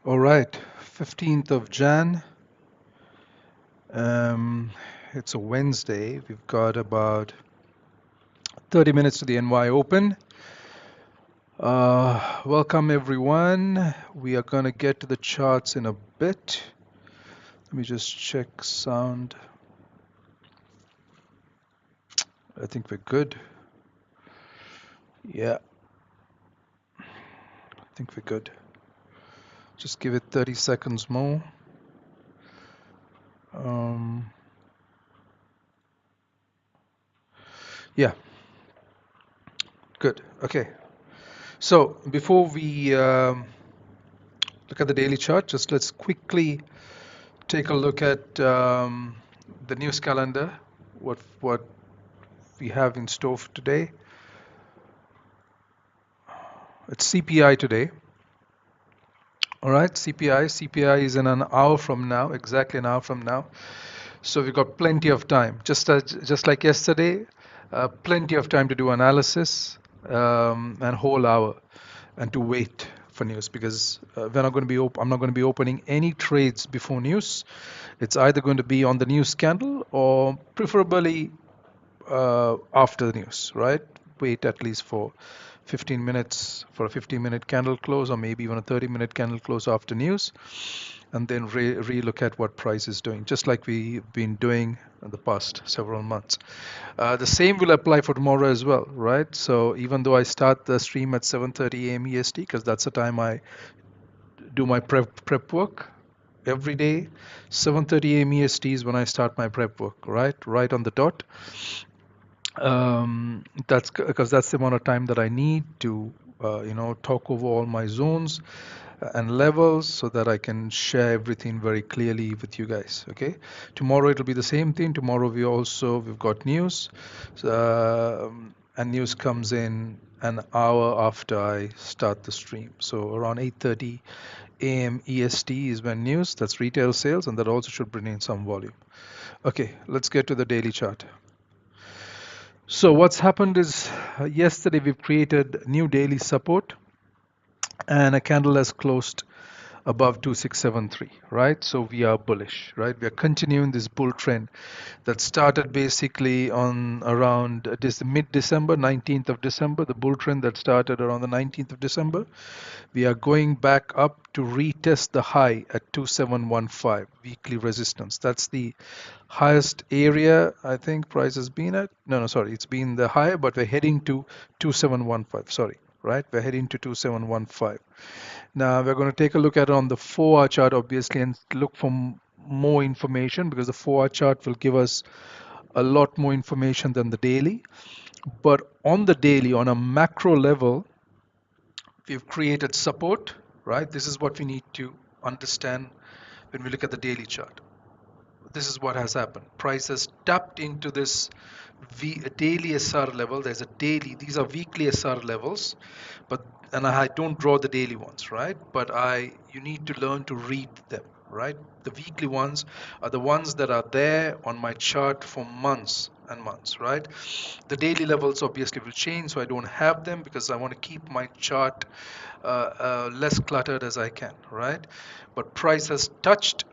All right, 15th of Jan. Um, it's a Wednesday. We've got about 30 minutes to the NY Open. Welcome everyone. We are going to get to the charts in a bit. Let me just check sound. I think we're good. Yeah, I think we're good. Just give it 30 seconds more. Yeah, good. Okay. So before we look at the daily chart, just let's quickly take a look at the news calendar, what we have in store for today. It's CPI today. All right, CPI is in an hour from now, exactly an hour from now. So we've got plenty of time, just like yesterday, plenty of time to do analysis and whole hour, and to wait for news, because we're not going to be I'm not going to be opening any trades before news. It's either going to be on the news candle or preferably after the news, right? Wait at least for 15 minutes for a 15-minute candle close, or maybe even a 30-minute candle close after news, and then re-look at what price is doing, just like we've been doing in the past several months. The same will apply for tomorrow as well, right? So even though I start the stream at 7:30 a.m. EST, because that's the time I do my prep work every day, 7:30 a.m. EST is when I start my prep work, right on the dot. That's because that's the amount of time that I need to talk over all my zones and levels, so that I can share everything very clearly with you guys. Okay, tomorrow it'll be the same thing. Tomorrow we've got news, and news comes in an hour after I start the stream, so around 8:30 a.m. EST is when news, that's retail sales, and that also should bring in some volume. Okay, let's get to the daily chart. So what's happened is, yesterday we've created new daily support, and a candle has closed above 2673, right? So we are bullish, right? We are continuing this bull trend that started basically on around this mid-December, 19th of December, the bull trend that started around the 19th of December. We are going back up to retest the high at 2715, weekly resistance. That's the highest area I think price has been at. No, sorry, it's been the high, but we're heading to 2715. Sorry, right? We're heading to 2715. Now we're going to take a look at it on the 4-hour chart, obviously, and look for more information, because the 4-hour chart will give us a lot more information than the daily. But on the daily, on a macro level, we've created support, right? This is what we need to understand when we look at the daily chart. This is what has happened. Price has tapped into this daily SR level. There's a daily, these are weekly SR levels, and I don't draw the daily ones, right? But you need to learn to read them, right? The weekly ones are the ones that are there on my chart for months and months, right? The daily levels obviously will change, so I don't have them, because I want to keep my chart less cluttered as I can, right? But price has touched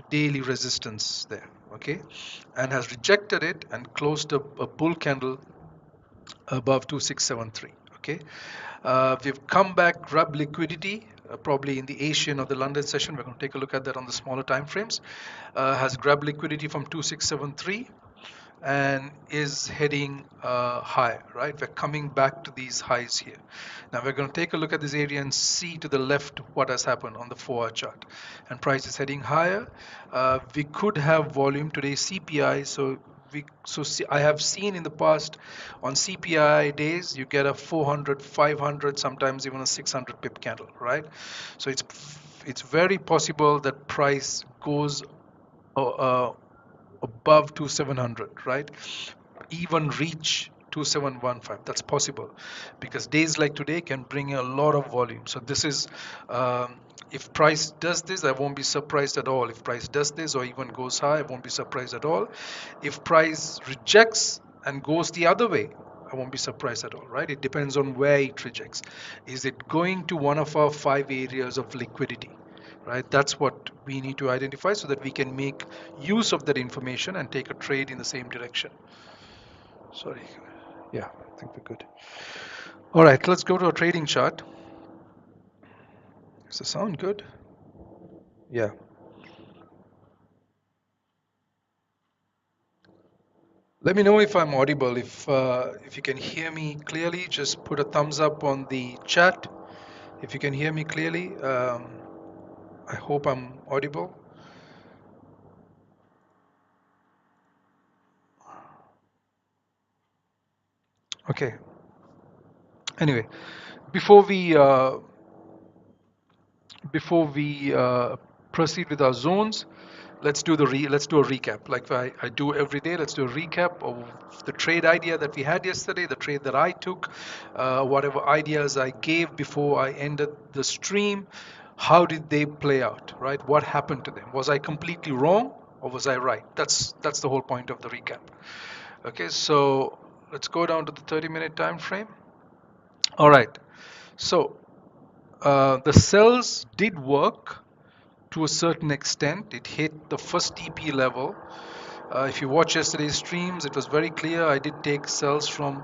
daily resistance there, okay, and has rejected it and closed a bull candle above 2673. Okay, we've come back, grab liquidity, probably in the Asian or the London session. We're going to take a look at that on the smaller time frames. Has grabbed liquidity from 2673 and is heading higher, right? We're coming back to these highs here. Now we're going to take a look at this area and see to the left what has happened on the 4-hour chart. And price is heading higher. We could have volume today, CPI. I have seen in the past on CPI days, you get a 400, 500, sometimes even a 600 pip candle, right? So it's very possible that price goes above 2700, right? Even reach 2715. That's possible, because days like today can bring a lot of volume. So this is, if price does this, I won't be surprised at all. If price does this or even goes high, I won't be surprised at all. If price rejects and goes the other way, I won't be surprised at all, right? It depends on where it rejects. Is it going to one of our 5 areas of liquidity? right? That's what we need to identify so that we can make use of that information and take a trade in the same direction. Sorry. Yeah, I think we're good. All right, let's go to a trading chart. Does the sound good? Yeah. Let me know if I'm audible. If you can hear me clearly, just put a thumbs up on the chat. If you can hear me clearly, I hope I'm audible. Okay. Anyway, before we uh, before we proceed with our zones, let's do a recap like I do every day. Let's do a recap of the trade idea that we had yesterday, the trade that I took, whatever ideas I gave before I ended the stream. How did they play out, right? What happened to them? Was I completely wrong or was I right? That's the whole point of the recap. Okay, so let's go down to the 30-minute time frame. All right, so the cells did work to a certain extent. It hit the first TP level. If you watch yesterday's streams, it was very clear. I did take cells from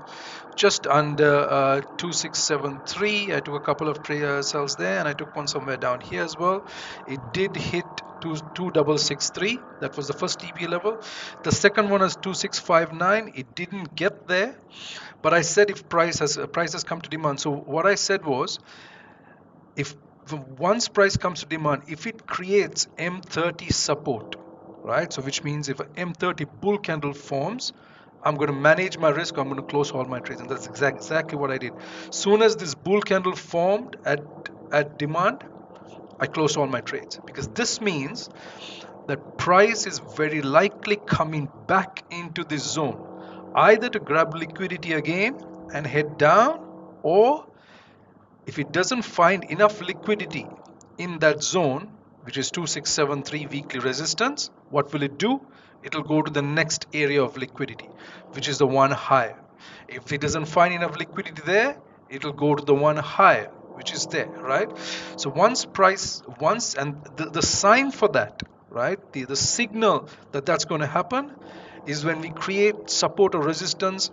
just under 2673. I took a couple of cells there, and I took one somewhere down here as well. It did hit 2663. That was the first TP level. The second one is 2659. It didn't get there, but I said if prices come to demand. So what I said was, if once price comes to demand, if it creates M30 support, right? So which means if a M30 bull candle forms, I'm going to manage my risk. I'm going to close all my trades, and that's exactly what I did. Soon as this bull candle formed at demand, I closed all my trades, because this means that price is very likely coming back into this zone, either to grab liquidity again and head down, or if it doesn't find enough liquidity in that zone, which is 2673 weekly resistance, what will it do? It'll go to the next area of liquidity, which is the one higher. If it doesn't find enough liquidity there, it'll go to the one higher, which is there, right? So and the sign for that, right? The signal that that's going to happen is when we create support or resistance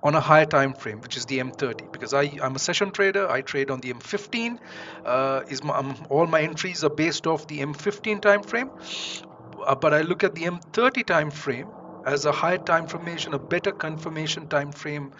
on a higher time frame, which is the M30, because I'm a session trader. I trade on the M15. All my entries are based off the M15 time frame, but I look at the M30 time frame as a higher time formation, a better confirmation time frame,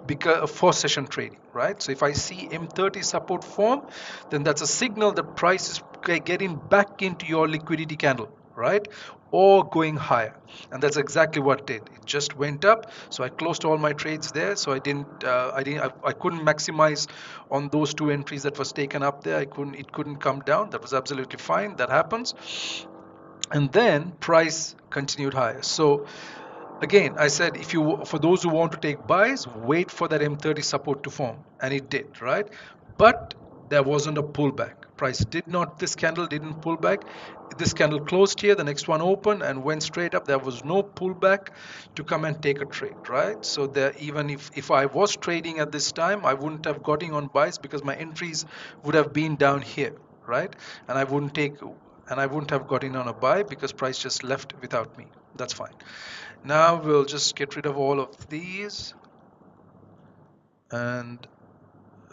because for session trading, right? So if I see M30 support form, then that's a signal that price is getting back into your liquidity candle, right? Or going higher, and that's exactly what it did. It just went up, so I closed all my trades there. So I couldn't maximize on those two entries that was taken up there. It couldn't come down. That was absolutely fine. That happens. And then price continued higher. So again, I said, for those who want to take buys, wait for that M30 support to form, and it did, right? But there wasn't a pullback. Price did not, this candle didn't pull back. This candle closed here, the next one opened and went straight up. There was no pullback to come and take a trade, right? So there, even if I was trading at this time, I wouldn't have gotten on buys, because my entries would have been down here, right? And I wouldn't have gotten on a buy, because price just left without me. That's fine. Now we'll just get rid of all of these and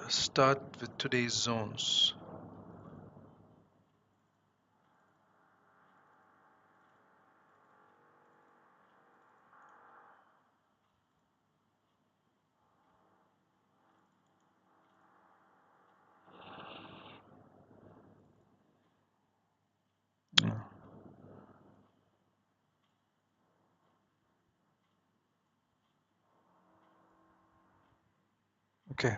start with today's zones. Yeah. Okay.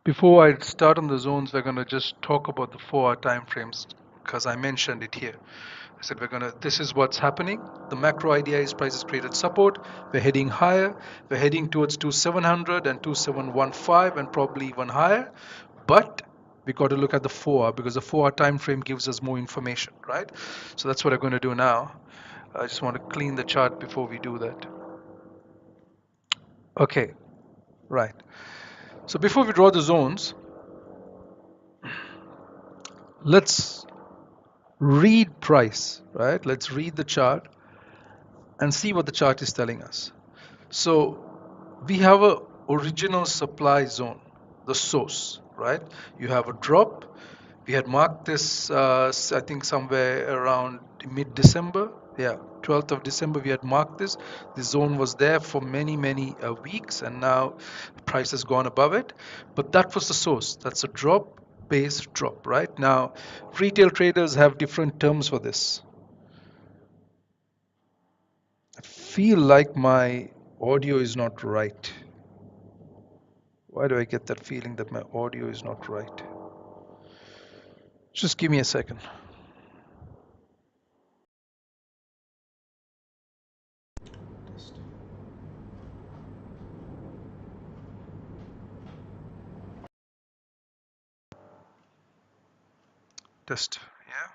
Before I start on the zones, we're going to just talk about the 4-hour time frames, because I mentioned it here. I said this is what's happening. The macro idea is prices created support. We're heading higher. We're heading towards 2700 and 2715 and probably even higher. But we got to look at the 4-hour, because the 4-hour time frame gives us more information, right? So that's what I'm going to do now. I just want to clean the chart before we do that. Okay, right. So before we draw the zones, let's read price, right? Let's read the chart and see what the chart is telling us. So we have a original supply zone, the source, right? You have a drop. We had marked this, I think, somewhere around mid-December. Yeah, 12th of December, we had marked this. The zone was there for many, many weeks, and now the price has gone above it. But that was the source. That's a drop, base drop, right? Now, retail traders have different terms for this. I feel like my audio is not right. Why do I get that feeling that my audio is not right? Just give me a second. Test. Yeah.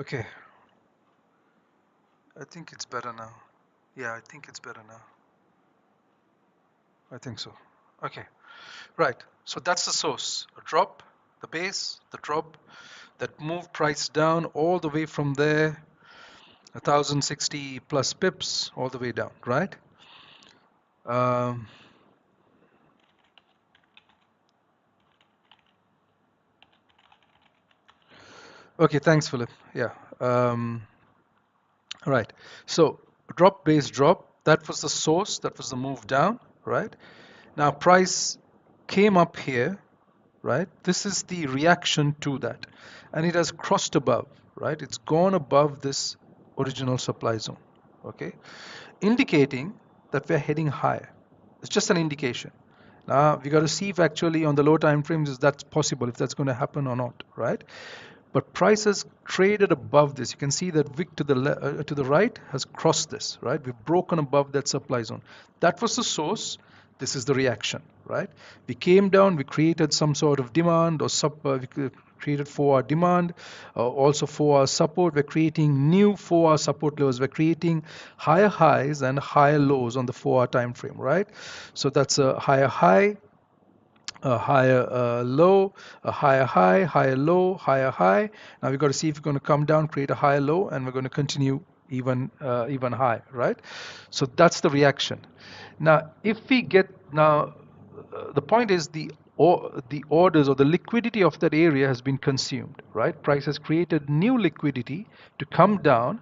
Okay. I think it's better now. Yeah, I think it's better now. I think so. Okay. Right. So that's the source. A drop, the base, the drop that moved price down all the way from there, 1060 plus pips all the way down, right? Um, okay, thanks, Philip. Yeah. Right. So drop, base, drop. That was the source. That was the move down, right? Now price came up here, right? This is the reaction to that. And it has crossed above, right? It's gone above this original supply zone, okay? Indicating that we're heading higher. It's just an indication. Now we got to see if actually on the low time frames is that possible, if that's going to happen or not, right? But prices traded above this. You can see that wick to the right has crossed this, right? We've broken above that supply zone. That was the source. This is the reaction, right? We came down, we created some sort of demand or we created 4-hour demand, also 4-hour support. We're creating new 4-hour support levels. We're creating higher highs and higher lows on the 4-hour time frame, right? So that's a higher high, a higher low, a higher high, higher low, higher high. Now we've got to see if we're going to come down, create a higher low, and we're going to continue even high, right? So that's the reaction. Now, if we get now, the point is the orders or the liquidity of that area has been consumed, right? Price has created new liquidity to come down,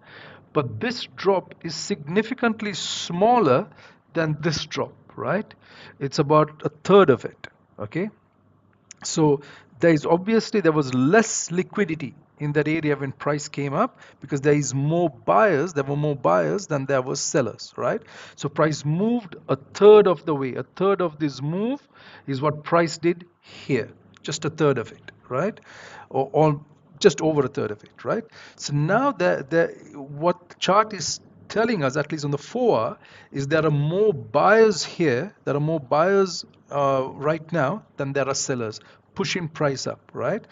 but this drop is significantly smaller than this drop, right? It's about a third of it, okay? So there was less liquidity in that area when price came up because there were more buyers than there was sellers, right? So price moved a third of the way. A third of this move is what price did here, just a third of it, right? Or just over a third of it, right? So now what the chart is telling us, at least on the 4-hour, is there are more buyers here. There are more buyers right now than there are sellers pushing price up, right?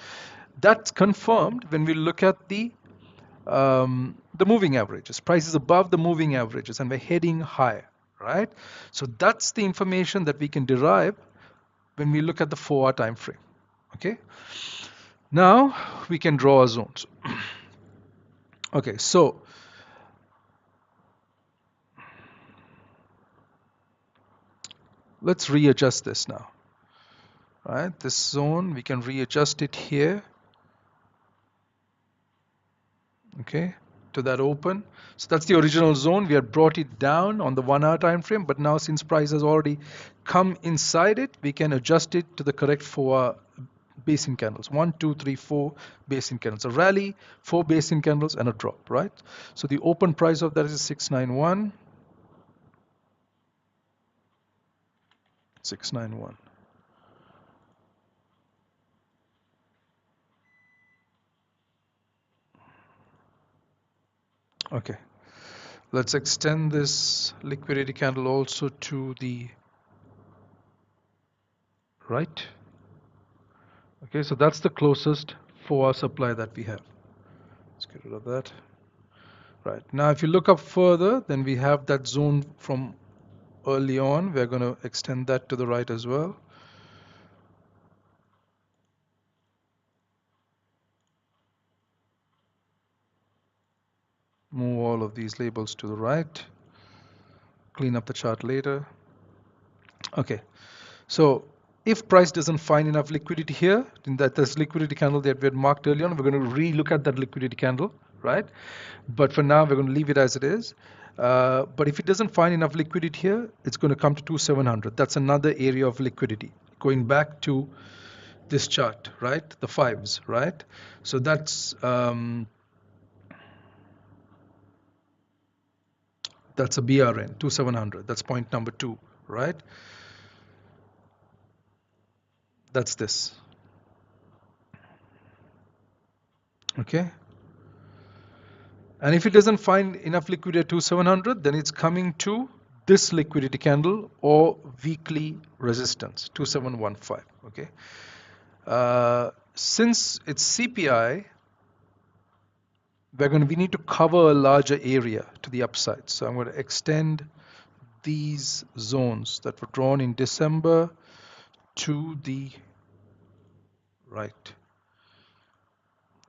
That's confirmed when we look at the moving averages. Price is above the moving averages, and we're heading higher, right? So that's the information that we can derive when we look at the 4-hour time frame. Okay. Now we can draw our zones. Okay, so let's readjust this now. right? This zone, we can readjust it here, okay, to that open. So that's the original zone. We had brought it down on the 1 hour time frame, but now since price has already come inside it, we can adjust it to the correct 4 basin candles. 1, 2, 3, 4 basin candles. A rally, 4 basin candles, and a drop, right? So the open price of that is 691. 691. Okay, let's extend this liquidity candle also to the right. Okay, so that's the closest 4 hour supply that we have. Let's get rid of that. Right, now if you look up further, then we have that zone from early on. We're going to extend that to the right as well. Move all of these labels to the right. Clean up the chart later. Okay, so if price doesn't find enough liquidity here, in that this liquidity candle that we had marked earlier on, we're going to re-look at that liquidity candle, right? But for now, we're going to leave it as it is. But if it doesn't find enough liquidity here, it's going to come to 2700. That's another area of liquidity. Going back to this chart, right? The fives, right? So that's a BRN, 2700. That's point number 2, right? That's this. Okay. And if it doesn't find enough liquidity at 2700, then it's coming to this liquidity candle or weekly resistance, 2715. Okay. Since it's CPI, we need to cover a larger area to the upside. So I'm going to extend these zones that were drawn in December to the right,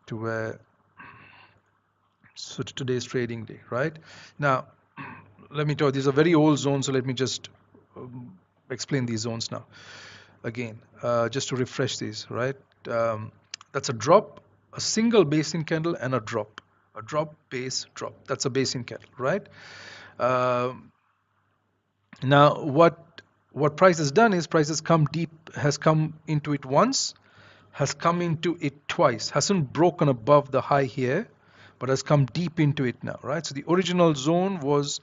to where, so to today's trading day, right? Now, let me tell you, these are very old zones, so let me just explain these zones now. Again, just to refresh these, right? That's a drop, a single basin candle, and a drop. A drop, base, drop. That's a basin candle, right? Now, what price has done is price has come deep, has come into it once, has come into it twice, hasn't broken above the high here, but has come deep into it now, right? So the original zone was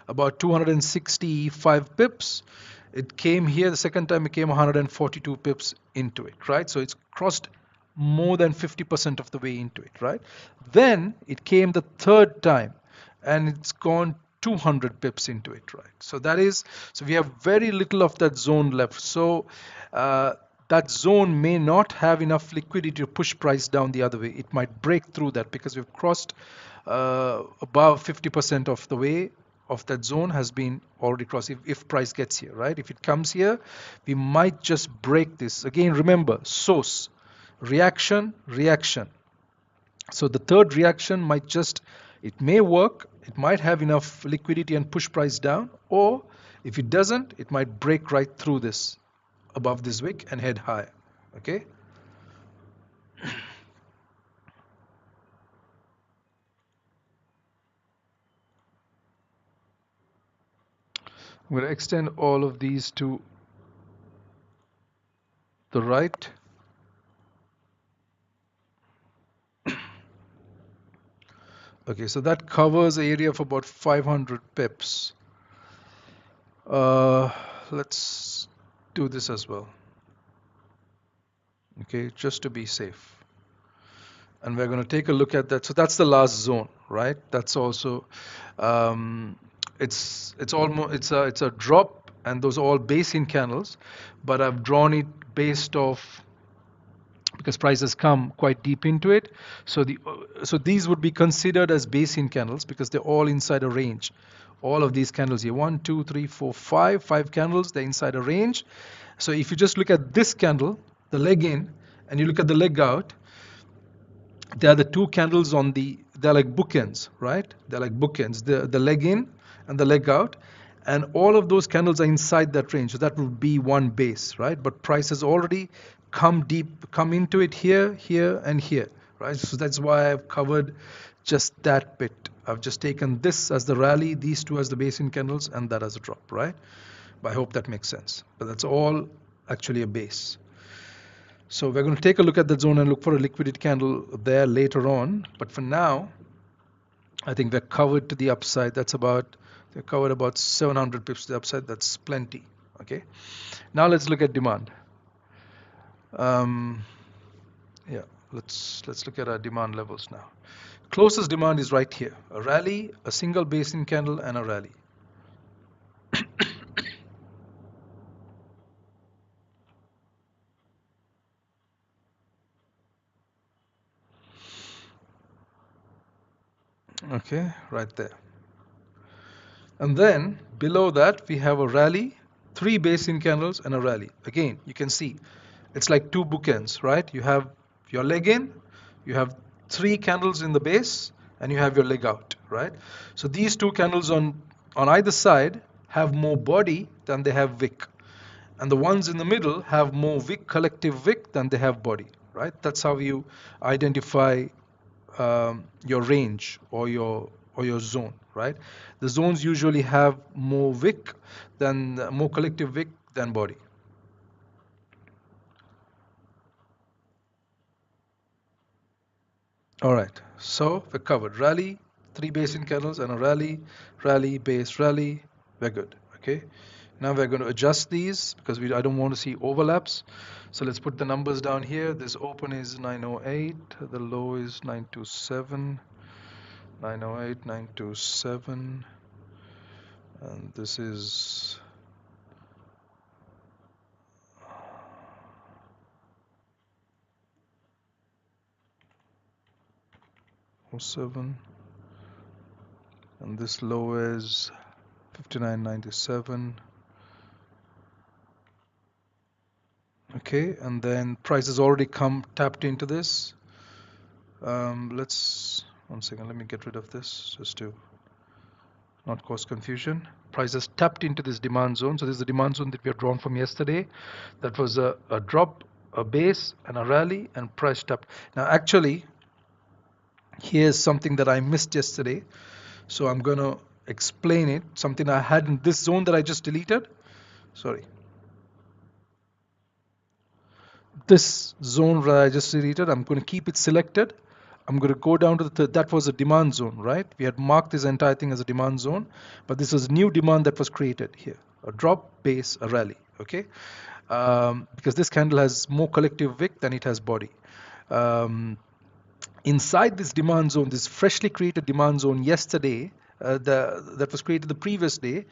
about 265 pips. It came here, the second time it came 142 pips into it, right? So it's crossed more than 50% of the way into it, right? Then it came the third time and it's gone 200 pips into it, right? So we have very little of that zone left. So that zone may not have enough liquidity to push price down the other way. It might break through that because we've crossed above 50% of the way of that zone has been already crossed if price gets here, right? If it comes here, we might just break this. Again, remember, source, reaction, reaction. So the third reaction it may work, it might have enough liquidity and push price down, or if it doesn't, it might break right through this, above this wick and head higher, okay? I'm going to extend all of these to the right. Okay, so that covers an area of about 500 pips. Let's do this as well. Okay, just to be safe. And we're going to take a look at that. So that's the last zone, right? That's also it's almost it's a drop, and those are all basin candles, but I've drawn it based off because price has come quite deep into it. So these would be considered as basin candles because they're all inside a range. All of these candles here, 1, 2, 3, 4, 5 candles, they're inside a range. So if you just look at this candle, the leg in, and you look at the leg out, they are the two candles they're like bookends, right? They're like bookends, the leg in and the leg out. and all of those candles are inside that range, so that would be one base, right? But price has already come into it here, here, and here, right? So that's why I've covered just that bit. I've just taken this as the rally, these two as the base in candles, and that as a drop, right? But I hope that makes sense. But that's all actually a base. So we're going to take a look at the zone and look for a liquidity candle there later on. But for now, I think we're covered to the upside. They're covered about 700 pips to the upside. That's plenty. Okay. Now let's look at demand. Um, yeah, let's look at our demand levels now. Closest demand is right here. A rally, a single base in candle, and a rally. Okay, right there. And then below that we have a rally, three base in candles, and a rally. Again, you can see it's like two bookends, right? You have your leg in, you have three candles in the base, and you have your leg out, right? So these two candles on either side have more body than they have wick, and the ones in the middle have more wick, collective wick, than they have body, right? That's how you identify your range or your zone, right? The zones usually have more wick than more collective wick than body. All right, so we're covered. Rally, three base in candles, and a rally, rally, base, rally. We're good. Okay. Now we're going to adjust these because I don't want to see overlaps. So let's put the numbers down here. This open is 908, the low is 927, 908, 927, and this is 07, and this low is 59.97. Okay, and then price has already come tapped into this. Let's, one second, let me get rid of this just to not cause confusion. Price has tapped into this demand zone. So this is the demand zone that we have drawn from yesterday. That was a drop, a base, and a rally, and price tapped. Now actually, here's something that I missed yesterday. So I'm going to explain it. Something I had in this zone that I just deleted. Sorry. This zone that I just deleted, I'm going to keep it selected. I'm going to go down to that was a demand zone, right? We had marked this entire thing as a demand zone, but this was new demand that was created here. A drop, base, a rally, okay? Because this candle has more collective wick than it has body. Inside this demand zone, this freshly created demand zone yesterday, that was created the previous day,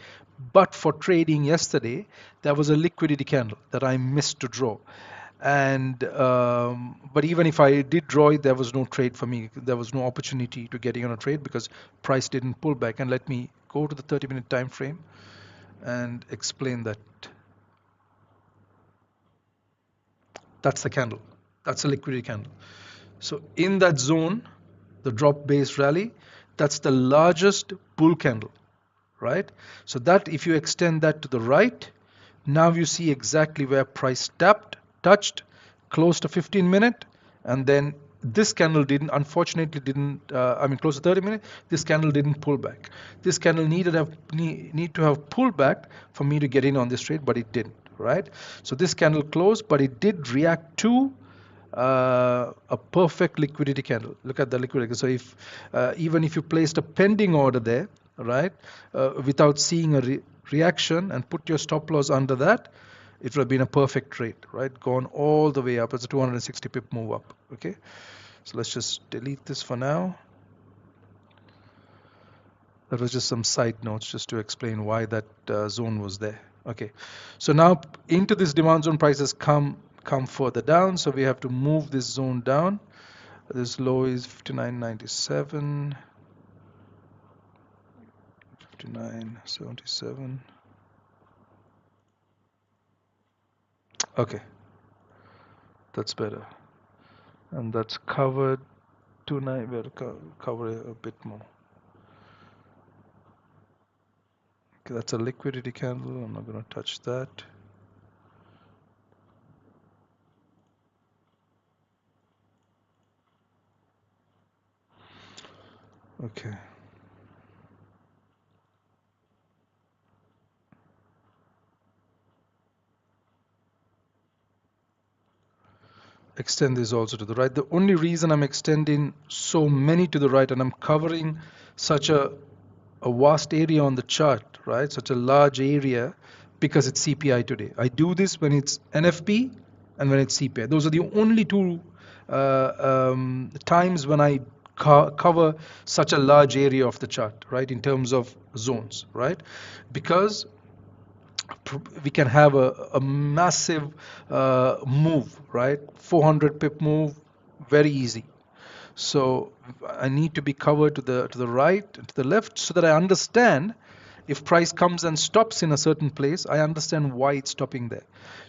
but for trading yesterday, there was a liquidity candle that I missed to draw. And but even if I did draw it, there was no trade for me. There was no opportunity to getting on a trade because price didn't pull back. And let me go to the 30-minute time frame and explain that. That's the candle. That's a liquidity candle. So in that zone, the drop base rally, that's the largest bull candle, right? So that if you extend that to the right, now you see exactly where price tapped, touched, close to 15-minute, and then this candle didn't, unfortunately didn't, close to 30-minute, this candle didn't pull back. This candle need to have pulled back for me to get in on this trade, but it didn't, right? So this candle closed, but it did react to a perfect liquidity candle. Look at the liquidity. So if even if you placed a pending order there, right, without seeing a reaction and put your stop loss under that, it would have been a perfect trade, right? Gone all the way up. It's a 260 pip move up. Okay, so let's just delete this for now. That was just some side notes just to explain why that zone was there. Okay, so now into this demand zone, prices come further down, so we have to move this zone down. This low is 59.97, 59.77. Okay, that's better, and that's covered. 29, we'll cover a bit more. Okay, that's a liquidity candle. I'm not going to touch that. Okay. Extend this also to the right. The only reason I'm extending so many to the right and I'm covering such a vast area on the chart, right? Such a large area because it's CPI today. I do this when it's NFP and when it's CPI. Those are the only two times when I cover such a large area of the chart, right? In terms of zones, right? Because we can have a massive move, right? 400 pip move, very easy. So I need to be covered to the right and to the left so that I understand if price comes and stops in a certain place, I understand why it's stopping there.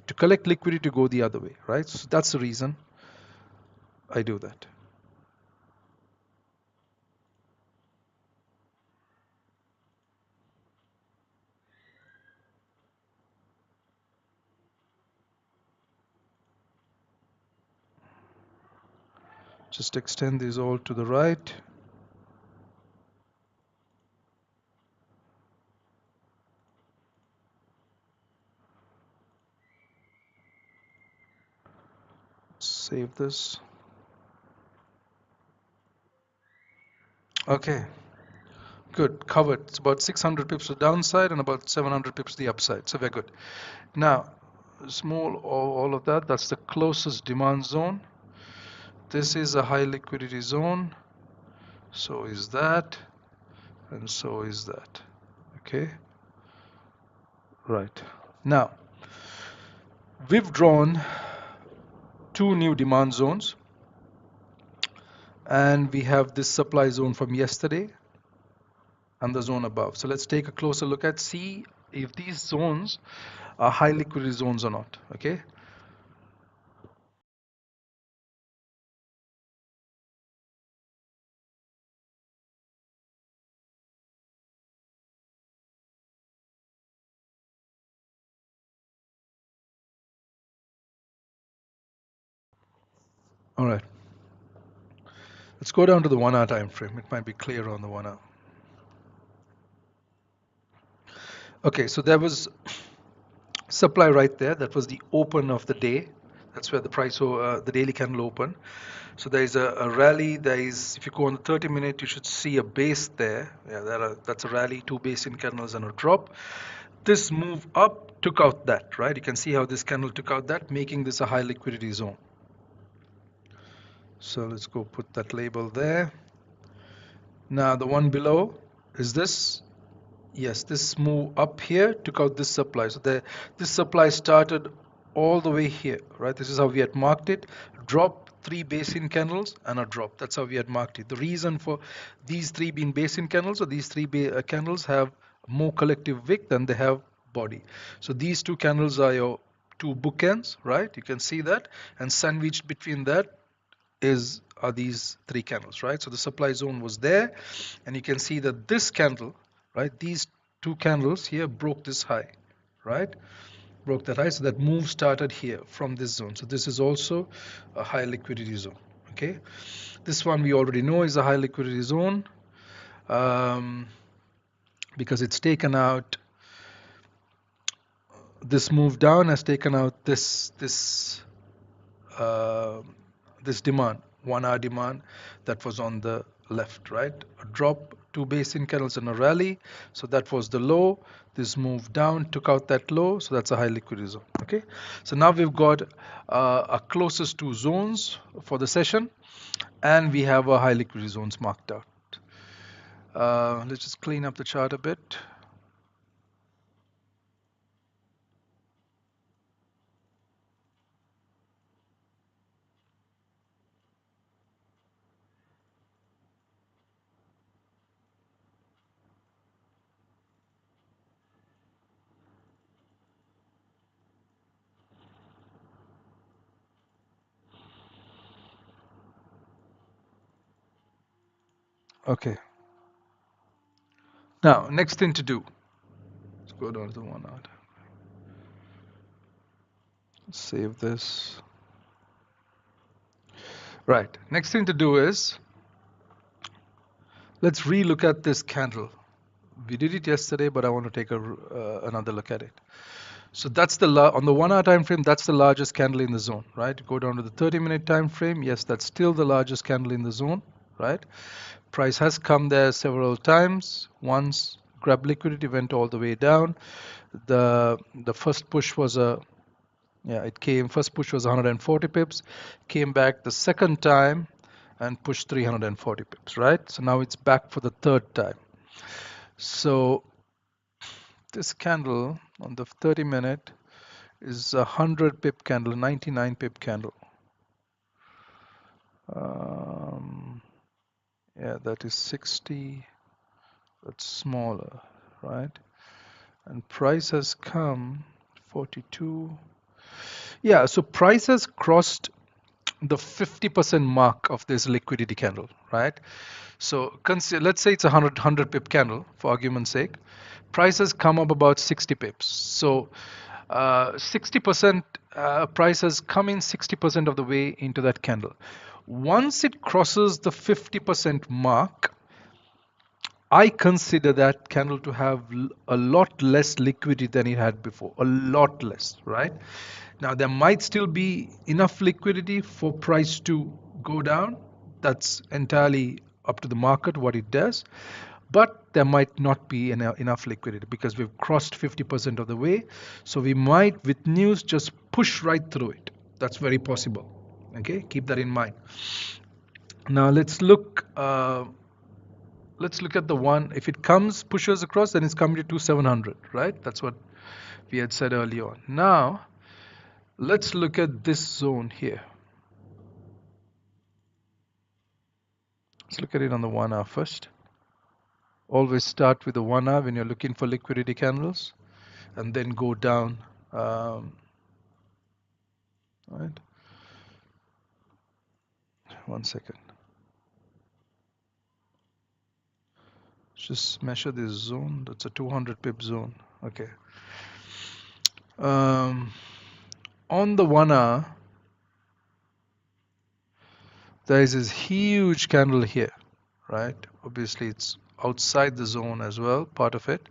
To collect liquidity to go the other way, right? So that's the reason I do that. Just extend these all to the right. Save this. Okay, good, covered. It's about 600 pips to the downside and about 700 pips to the upside. So we're good. Now, small all of that, that's the closest demand zone. This is a high liquidity zone. So is that, and so is that. Okay, right. Now, we've drawn two new demand zones, and we have this supply zone from yesterday and the zone above. So let's take a closer look at see if these zones are high liquidity zones or not. Okay. All right. Let's go down to the 1 hour time frame. It might be clearer on the 1 hour. Okay, so there was supply right there. That was the open of the day. That's where the price, the daily candle open. So there is a rally. There is, if you go on the 30-minute, you should see a base there. Yeah, that's a rally, two base in candles and a drop. This move up took out that, right? You can see how this candle took out that, making this a high liquidity zone. So let's go put that label there. Now the one below is this. Yes, this move up here took out this supply. So this supply started all the way here, right? This is how we had marked it. Drop, three basin candles and a drop. That's how we had marked it. The reason for these three being basin candles, or these three candles have more collective wick than they have body. So these two candles are your two bookends, right? You can see that, and sandwiched between that are these three candles, right? So the supply zone was there, and you can see that this candle, right, these two candles here broke this high, right? Broke that high, so that move started here from this zone. So this is also a high liquidity zone. Okay, this one we already know is a high liquidity zone um, because it's taken out. This move down has taken out uh, this demand, 1 hour demand that was on the left, right? A drop, two basin candles and a rally. So that was the low. This moved down, took out that low. So that's a high liquidity zone. Okay. So now we've got our closest two zones for the session, and we have our high liquidity zones marked out. Let's just clean up the chart a bit. Okay. Now, next thing to do. Go down to the 1 hour. Save this. Right. Next thing to do is let's re-look at this candle. We did it yesterday, but I want to take another look at it. So that's on the 1 hour time frame, that's the largest candle in the zone, right? Go down to the 30-minute time frame. Yes, that's still the largest candle in the zone, right? Price has come there several times. Once grab liquidity, went all the way down. The first push was first push was 140 pips, came back the second time and pushed 340 pips, right? So now it's back for the third time. So this candle on the 30-minute is a 100 pip candle, 99 pip candle. Yeah, that is 60. That's smaller, right? And price has come 42. Yeah, so price has crossed the 50% mark of this liquidity candle, right? So let's say it's a 100 pip candle for argument's sake. Price has come up about 60 pips. So 60% price has come in 60% of the way into that candle. Once it crosses the 50% mark, I consider that candle to have a lot less liquidity than it had before, a lot less, right? Now there might still be enough liquidity for price to go down. That's entirely up to the market what it does. But there might not be enough liquidity because we've crossed 50% of the way. So we might, with news, just push right through it. That's very possible. Okay, keep that in mind. Now let's look at the one. If it comes, pushes across, then it's coming to 2700, right? That's what we had said earlier on. Now let's look at this zone here. Let's look at it on the 1 hour first. Always start with the 1 hour when you're looking for liquidity candles, and then go down. Right. 1 second. Just measure this zone. That's a 200 pip zone. Okay. On the 1 hour, there is this huge candle here, right? Obviously, it's outside the zone as well, part of it.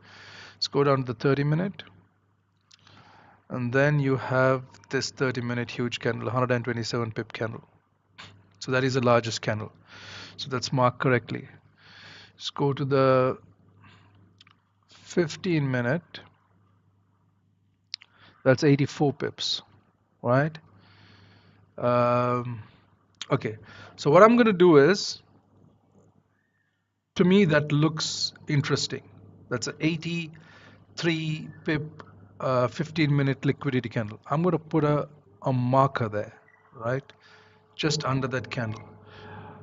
Let's go down to the 30-minute. And then you have this 30-minute huge candle, 127 pip candle. So that is the largest candle. So that's marked correctly. Let's go to the 15-minute. That's 84 pips, right? Okay, so what I'm going to do is, to me that looks interesting. That's an 83 pip 15-minute liquidity candle. I'm going to put a marker there, right? Just under that candle.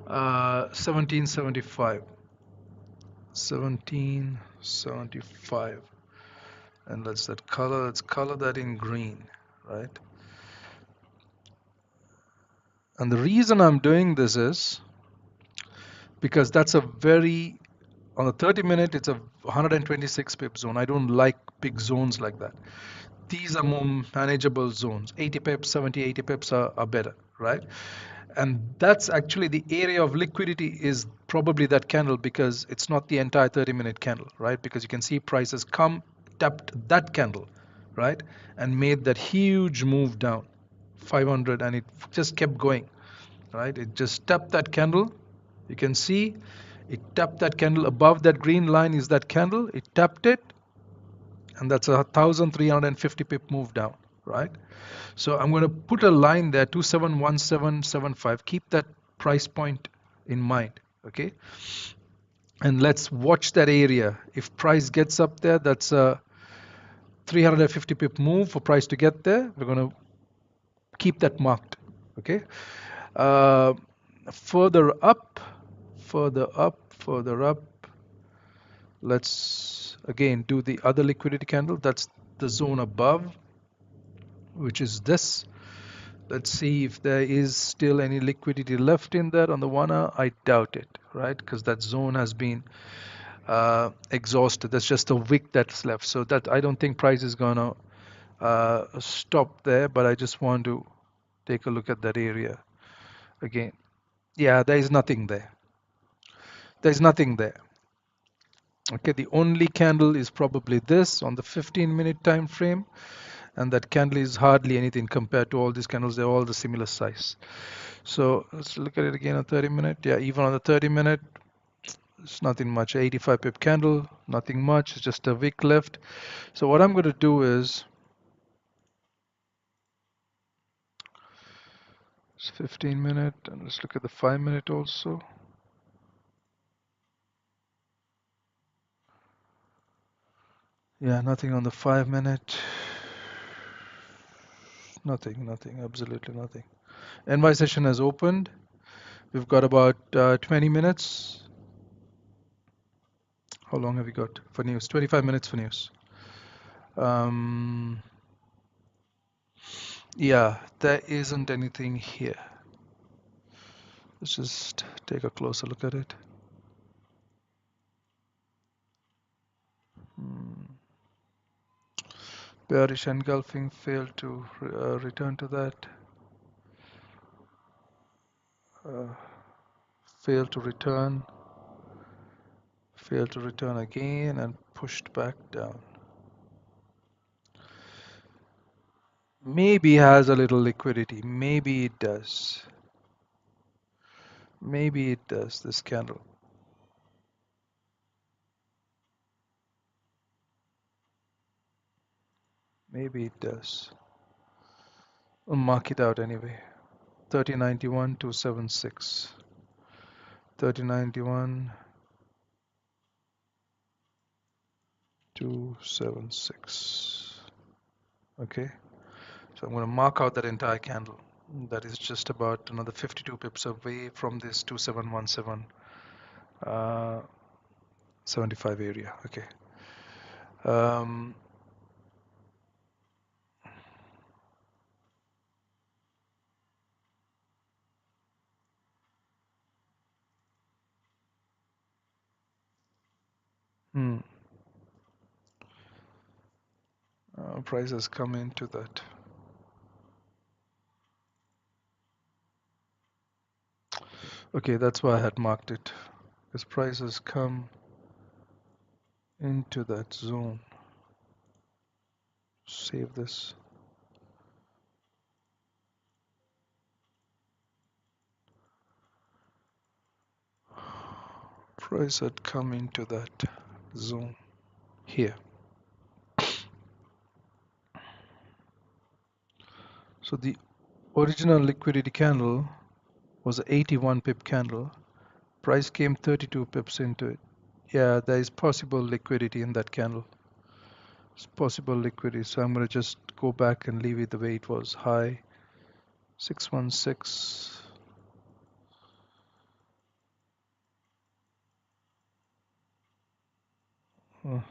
1775. 1775. And let's color that in green, right? And the reason I'm doing this is because that's on the 30-minute, it's a 126 pip zone. I don't like big zones like that. These are more manageable zones. 80 pips, 70, 80 pips are better, right? And that's actually the area of liquidity is probably that candle, because it's not the entire 30-minute candle, right? Because you can see prices tapped that candle, right? And made that huge move down, 500, and it just kept going, right? It just tapped that candle. You can see it tapped that candle. Above that green line is that candle. It tapped it, and that's a 1350 pip move down, right? So I'm going to put a line there, 271775. Keep that price point in mind, okay? And let's watch that area. If price gets up there, that's a 350 pip move for price to get there. We're going to keep that marked, okay? Further up, let's again do the other liquidity candle. That's the zone above, which is this. Let's see if there is still any liquidity left in there on the 1 hour. I doubt it, right? Because that zone has been exhausted. That's just a wick that's left. So that I don't think price is gonna stop there, but I just want to take a look at that area again. Yeah, there is nothing there. There's nothing there. Okay, the only candle is probably this on the 15-minute time frame, and that candle is hardly anything compared to all these candles. They're all the similar size. So let's look at it again on 30-minute. Yeah, even on the 30-minute, it's nothing much. 85 pip candle, nothing much. It's just a wick left. So what I'm going to do is it's 15-minute, and let's look at the 5-minute also. Yeah, nothing on the 5-minute. Nothing, absolutely nothing. NY session has opened. We've got about 20 minutes. How long have we got for news? 25 minutes for news. Um, yeah, there isn't anything here. Let's just take a closer look at it. Bearish engulfing failed to return to that. Uh, failed to return. Failed to return again and pushed back down. Maybe has a little liquidity. Maybe it does. Maybe it does, this candle. Maybe it does. We'll mark it out anyway. 3091 276. 3091 276. Okay. So I'm going to mark out that entire candle. That is just about another 52 pips away from this 2717 75 area. Okay. Um, hmm. Price has come into that. Okay, that's why I had marked it. Because price has come into that zone. Save this. Price had come into that zone here. So the original liquidity candle was an 81 pip candle. Price came 32 pips into it. Yeah, there is possible liquidity in that candle. It's possible liquidity. So I'm going to just go back and leave it the way it was. High 616. Oh,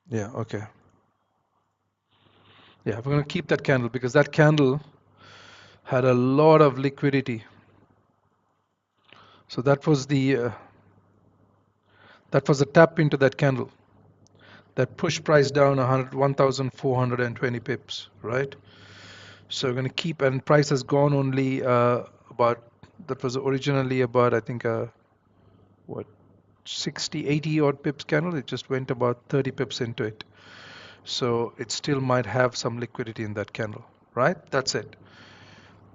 yeah, okay. Yeah, we're going to keep that candle because that candle had a lot of liquidity. So that was the tap into that candle that pushed price down 1,420 pips, right? So we're going to keep, and price has gone only about, that was originally about, I think, what, 60, 80 odd pips candle. It just went about 30 pips into it. So it still might have some liquidity in that candle, right? That's it.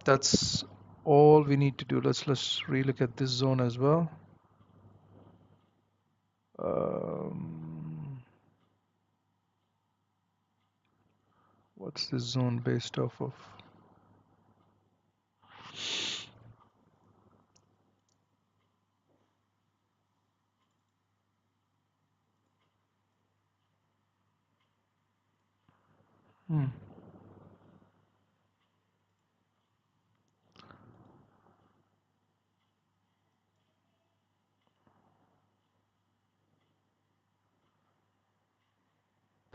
That's all we need to do. Let's relook at this zone as well. What's this zone based off of? Hmm.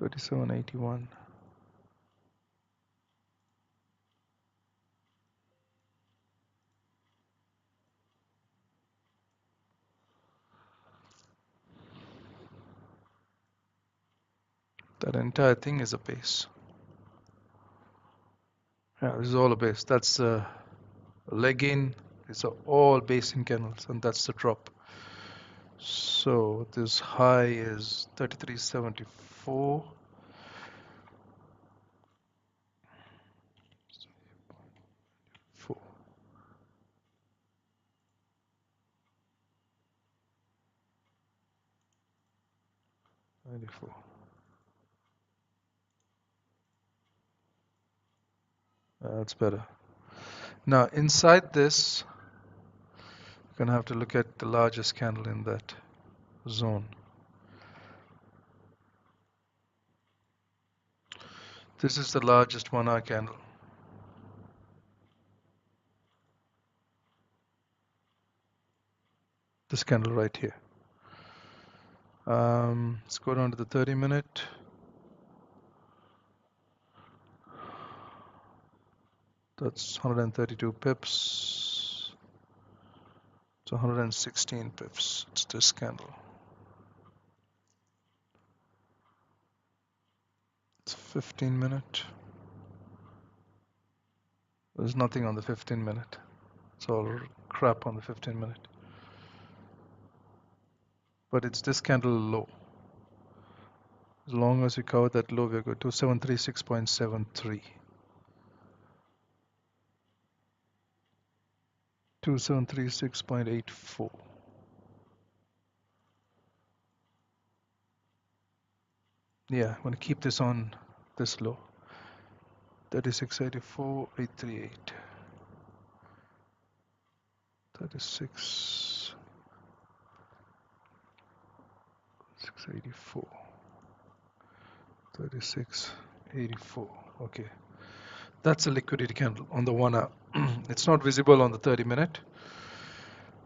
37.81. That entire thing is a base. Yeah, this is all a base. That's a leg in. These are all basing candles, and that's the drop. So this high is 33.74. 4. 94. That's better. Now inside this, you're gonna have to look at the largest candle in that zone. This is the largest 1-hour candle. This candle right here. Let's go down to the 30-minute. That's 132 pips. It's 116 pips. It's this candle. It's 15-minute. There's nothing on the 15-minute. It's all crap on the 15-minute. But it's this candle low. As long as we cover that low, we're good. 2736.73. 2736.84. Yeah, I'm going to keep this on this low. 3684.838. 3684. 3684. Okay. That's a liquidity candle on the 1 hour. It's not visible on the 30-minute.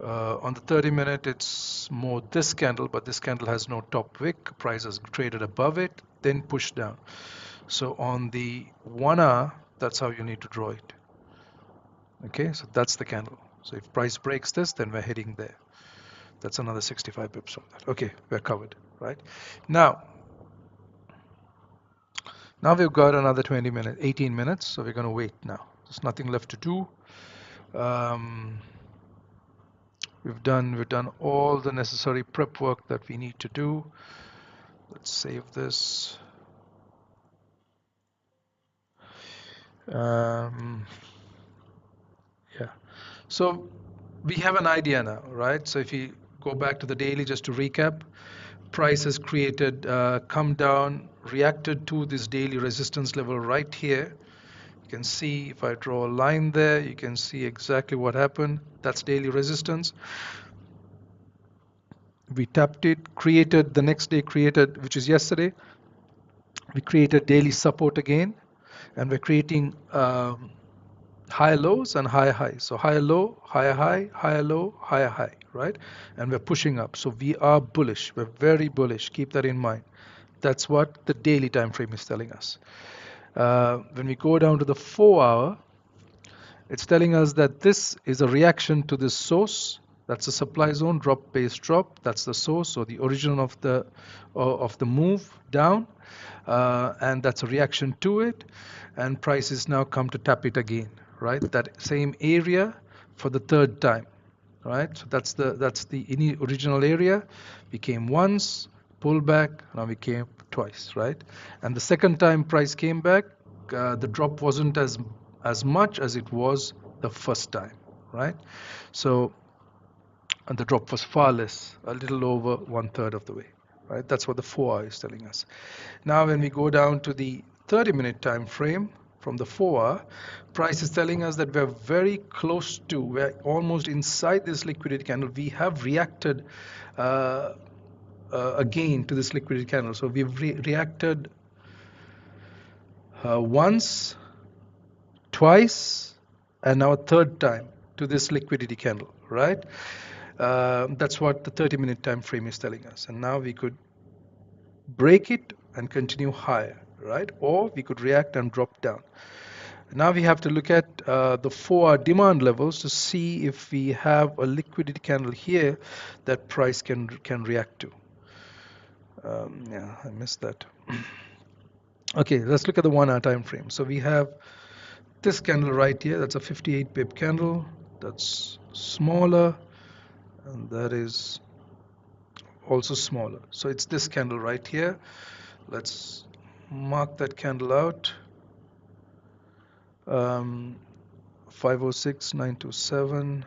On the 30-minute, it's more this candle, but this candle has no top wick. Price has traded above it, then pushed down. So on the 1 hour, that's how you need to draw it. Okay, so that's the candle. So if price breaks this, then we're heading there. That's another 65 pips on that. Okay, we're covered, right? Now we've got another 20 minutes, 18 minutes, so we're going to wait now. There's nothing left to do. We've done all the necessary prep work that we need to do. Let's save this. Yeah. So we have an idea now, right? So if you go back to the daily, just to recap, price has created, come down, reacted to this daily resistance level right here. You can see if I draw a line there, you can see exactly what happened. That's daily resistance. We tapped it, created the next day, created, which is yesterday, we created daily support again, and we're creating higher lows and higher highs. So higher low, higher high, higher low, higher high, right? And we're pushing up. So we are bullish. We're very bullish. Keep that in mind. That's what the daily time frame is telling us. When we go down to the 4-hour, it's telling us that this is a reaction to this source. That's the supply zone, drop base drop. That's the source or the origin of the move down, and that's a reaction to it. And prices now come to tap it again, right? That same area for the third time, right? So that's the original area. We came once, pulled back. Now we came twice, right? And the second time price came back, the drop wasn't as much as it was the first time, right? So, and the drop was far less, a little over 1/3 of the way, right? That's what the 4-hour is telling us. Now, when we go down to the 30-minute time frame from the 4-hour, price is telling us that we're very close to, we're almost inside this liquidity candle. We have reacted again to this liquidity candle. So we've reacted once, twice, and now a third time to this liquidity candle, right? That's what the 30-minute time frame is telling us. And now we could break it and continue higher, right? Or we could react and drop down. Now we have to look at the 4-hour demand levels to see if we have a liquidity candle here that price can react to. Yeah, I missed that. Okay, let's look at the 1-hour time frame. So we have this candle right here. That's a 58 pip candle. That's smaller, and that is also smaller. So it's this candle right here. Let's mark that candle out. 506,927,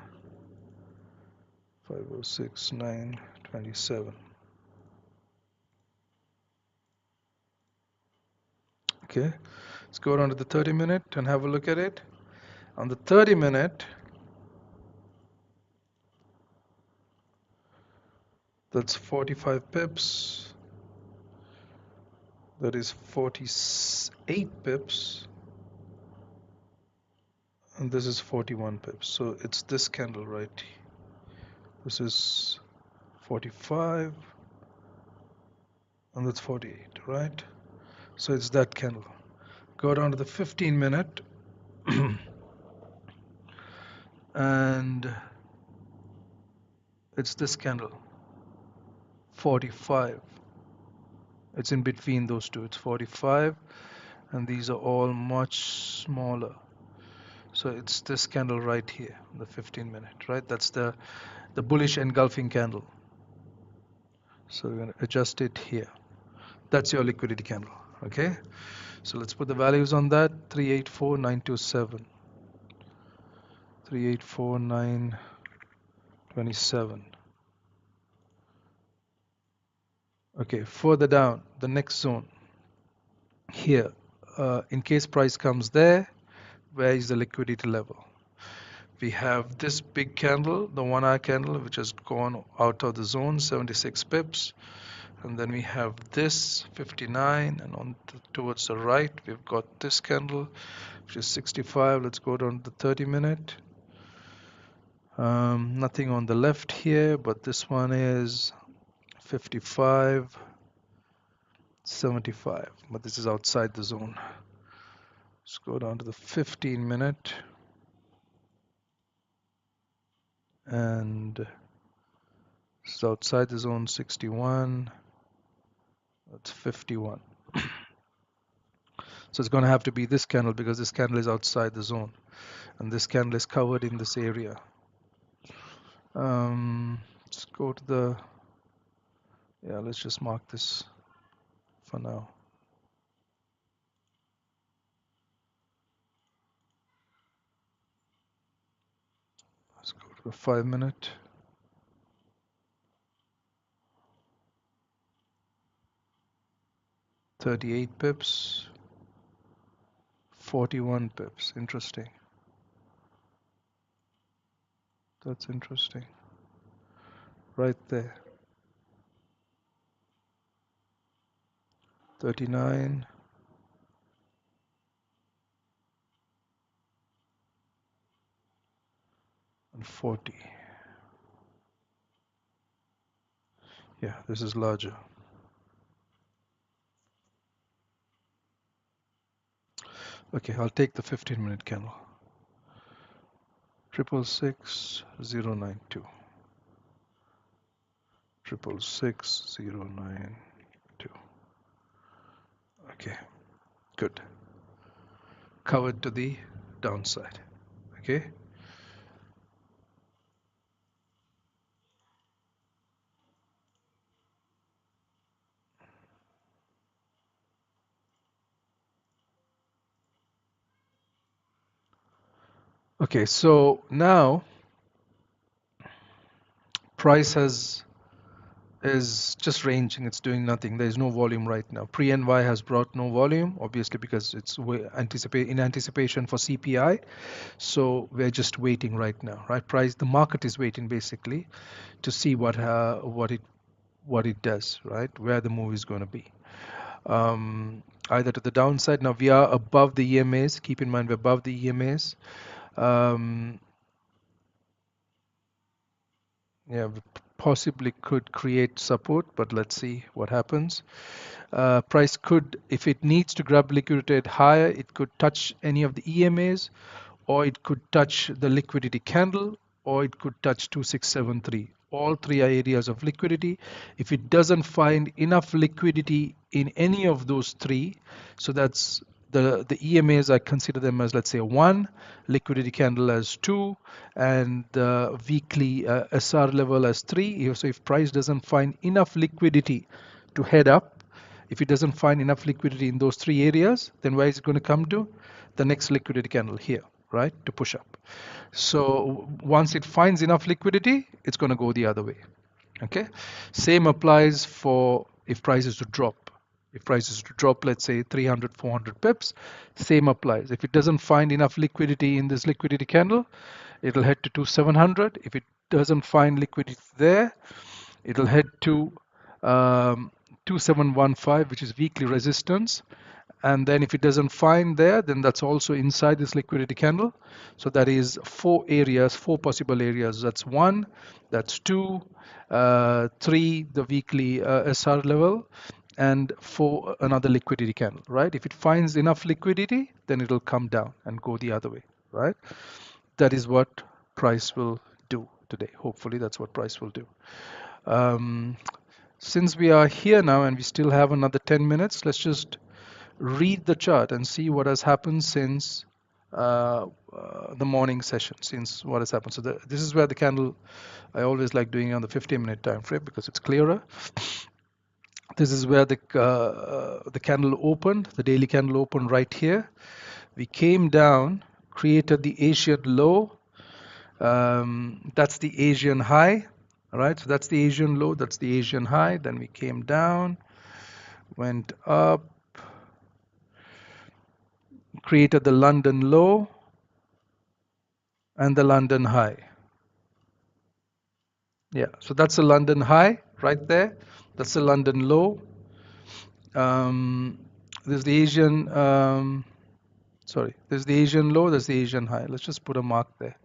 506,927. Okay, let's go down to the 30-minute and have a look at it. On the 30-minute, that's 45 pips. That is 48 pips. And this is 41 pips. So it's this candle right. This is 45 and that's 48, right? So it's that candle. Go down to the 15-minute and it's this candle, 45. It's in between those two. It's 45 and these are all much smaller. So it's this candle right here, the 15-minute, right? That's the bullish engulfing candle. So we're going to adjust it here. That's your liquidity candle, okay? So let's put the values on that. 384,927, 384,927. Okay, further down, the next zone here. In case price comes there, where is the liquidity level? We have this big candle, the 1-hour candle, which has gone out of the zone, 76 pips. And then we have this 59, and towards the right we've got this candle which is 65. Let's go down to the 30-minute. Nothing on the left here, but this one is 55, 75, but this is outside the zone. Let's go down to the 15-minute, and it's outside the zone, 61. That's 51. So it's going to have to be this candle because this candle is outside the zone and this candle is covered in this area. Let's go to the, yeah, let's just mark this for now. Let's go to the 5-minute. $38 pips, 41 pips. Interesting. That's interesting. Right there. 39. And 40. Yeah, this is larger. Okay, I'll take the 15-minute candle. 666,092. 666,092. Okay, good. Covered to the downside. Okay. Okay, so now price is just ranging. It's doing nothing. There is no volume right now. Pre-NY has brought no volume, obviously because it's in anticipation for CPI. So we're just waiting right now, right? The market is waiting basically to see what it does, right? Where the move is going to be. Either to the downside. Now we are above the EMAs. Keep in mind we're above the EMAs. Yeah, possibly could create support, but let's see what happens. Price could, if it needs to grab liquidity at higher, it could touch any of the EMAs, or it could touch the liquidity candle, or it could touch 2673. All three are areas of liquidity. If it doesn't find enough liquidity in any of those three, so that's the EMAs, I consider them as, let's say, 1, liquidity candle as 2, and the weekly SR level as 3. So if price doesn't find enough liquidity to head up, if it doesn't find enough liquidity in those three areas, then where is it going to come to? The next liquidity candle here, right, to push up. So once it finds enough liquidity, it's going to go the other way. Okay, same applies for if prices to drop. If prices to drop, let's say 300, 400 pips, same applies. If it doesn't find enough liquidity in this liquidity candle, it'll head to 2700. If it doesn't find liquidity there, it'll head to 2715, which is weekly resistance. And then if it doesn't find there, then that's also inside this liquidity candle. So that is 4 areas, 4 possible areas. That's 1, that's 2, 3, the weekly SR level, and 4, another liquidity candle, right? If it finds enough liquidity, then it'll come down and go the other way, right? That is what price will do today. Hopefully that's what price will do. Since we are here now and we still have another 10 minutes, let's just read the chart and see what has happened since the morning session, since what has happened. So this is where the candle, I always like doing it on the 15-minute time frame because it's clearer. This is where the candle opened, the daily candle opened right here. We came down, created the Asian low. That's the Asian high, all right? So that's the Asian low, that's the Asian high. Then we came down, went up, created the London low and the London high. Yeah, so that's the London high right there. That's the London low. There's the Asian, there's the Asian low, there's the Asian high. Let's just put a mark there.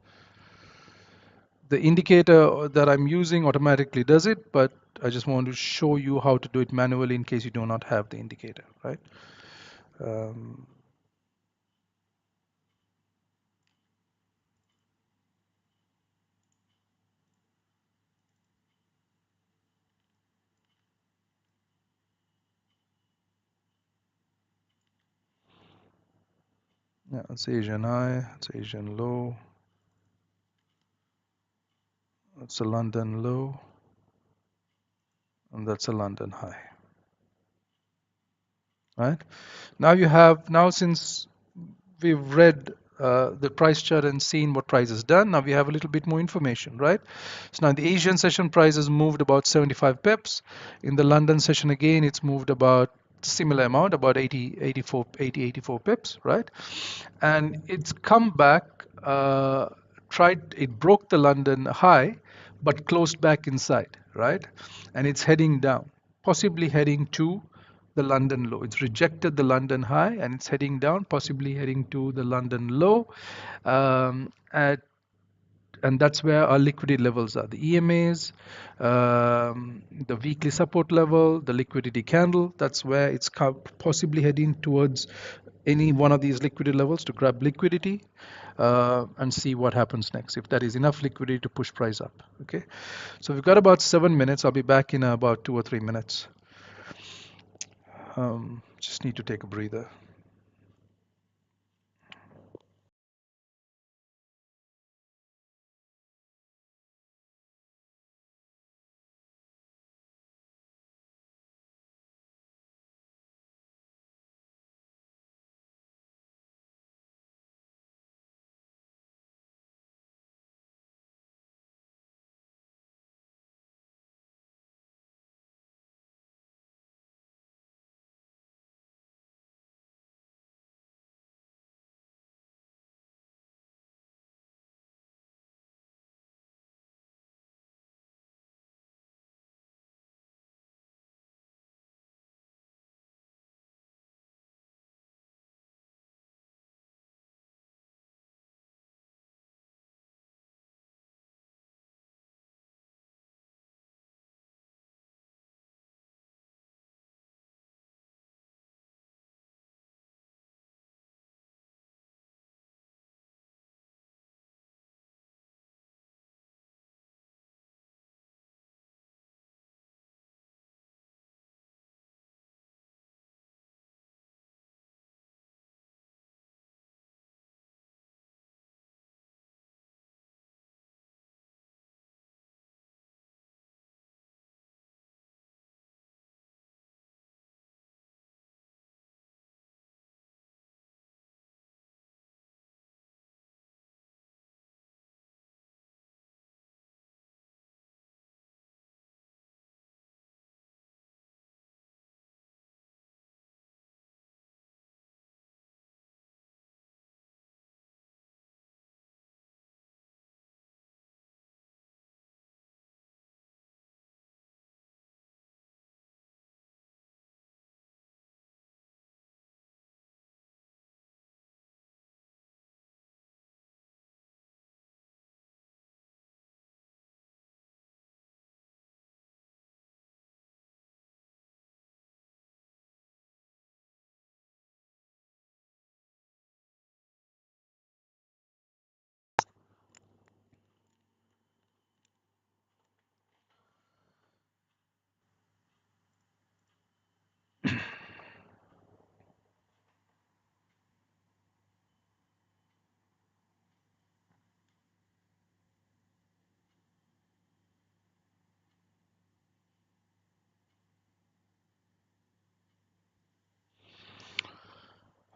The indicator that I'm using automatically does it, but I just want to show you how to do it manually in case you do not have the indicator, right? Yeah, it's Asian high, it's Asian low, it's a London low, and that's a London high. Right? Now you have, now since we've read the price chart and seen what price has done, now we have a little bit more information, right? So now the Asian session price has moved about 75 pips. In the London session again, it's moved about similar amount, about 84 pips, right? And it's come back, it broke the London high, but closed back inside, right? And it's heading down, possibly heading to the London low. It's rejected the London high and it's heading down, possibly heading to the London low. And that's where our liquidity levels are. The EMAs, the weekly support level, the liquidity candle, that's where it's possibly heading towards any one of these liquidity levels to grab liquidity and see what happens next, if that is enough liquidity to push price up. Okay, so we've got about 7 minutes. I'll be back in about 2 or 3 minutes. Just need to take a breather.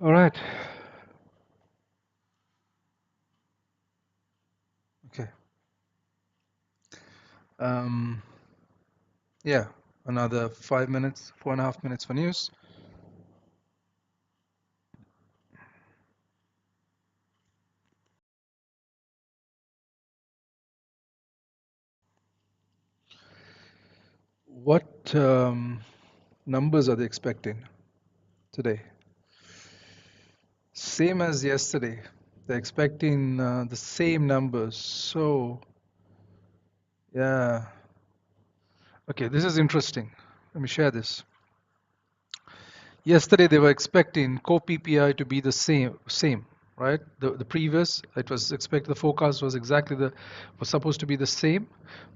All right. Okay. Um, yeah, another 5 minutes, 4.5 minutes for news. What numbers are they expecting today? Same as yesterday. They're expecting the same numbers. So, yeah. Okay, this is interesting. Let me share this. Yesterday they were expecting core PPI to be the same, right? The previous it was expected the forecast was exactly the was supposed to be the same,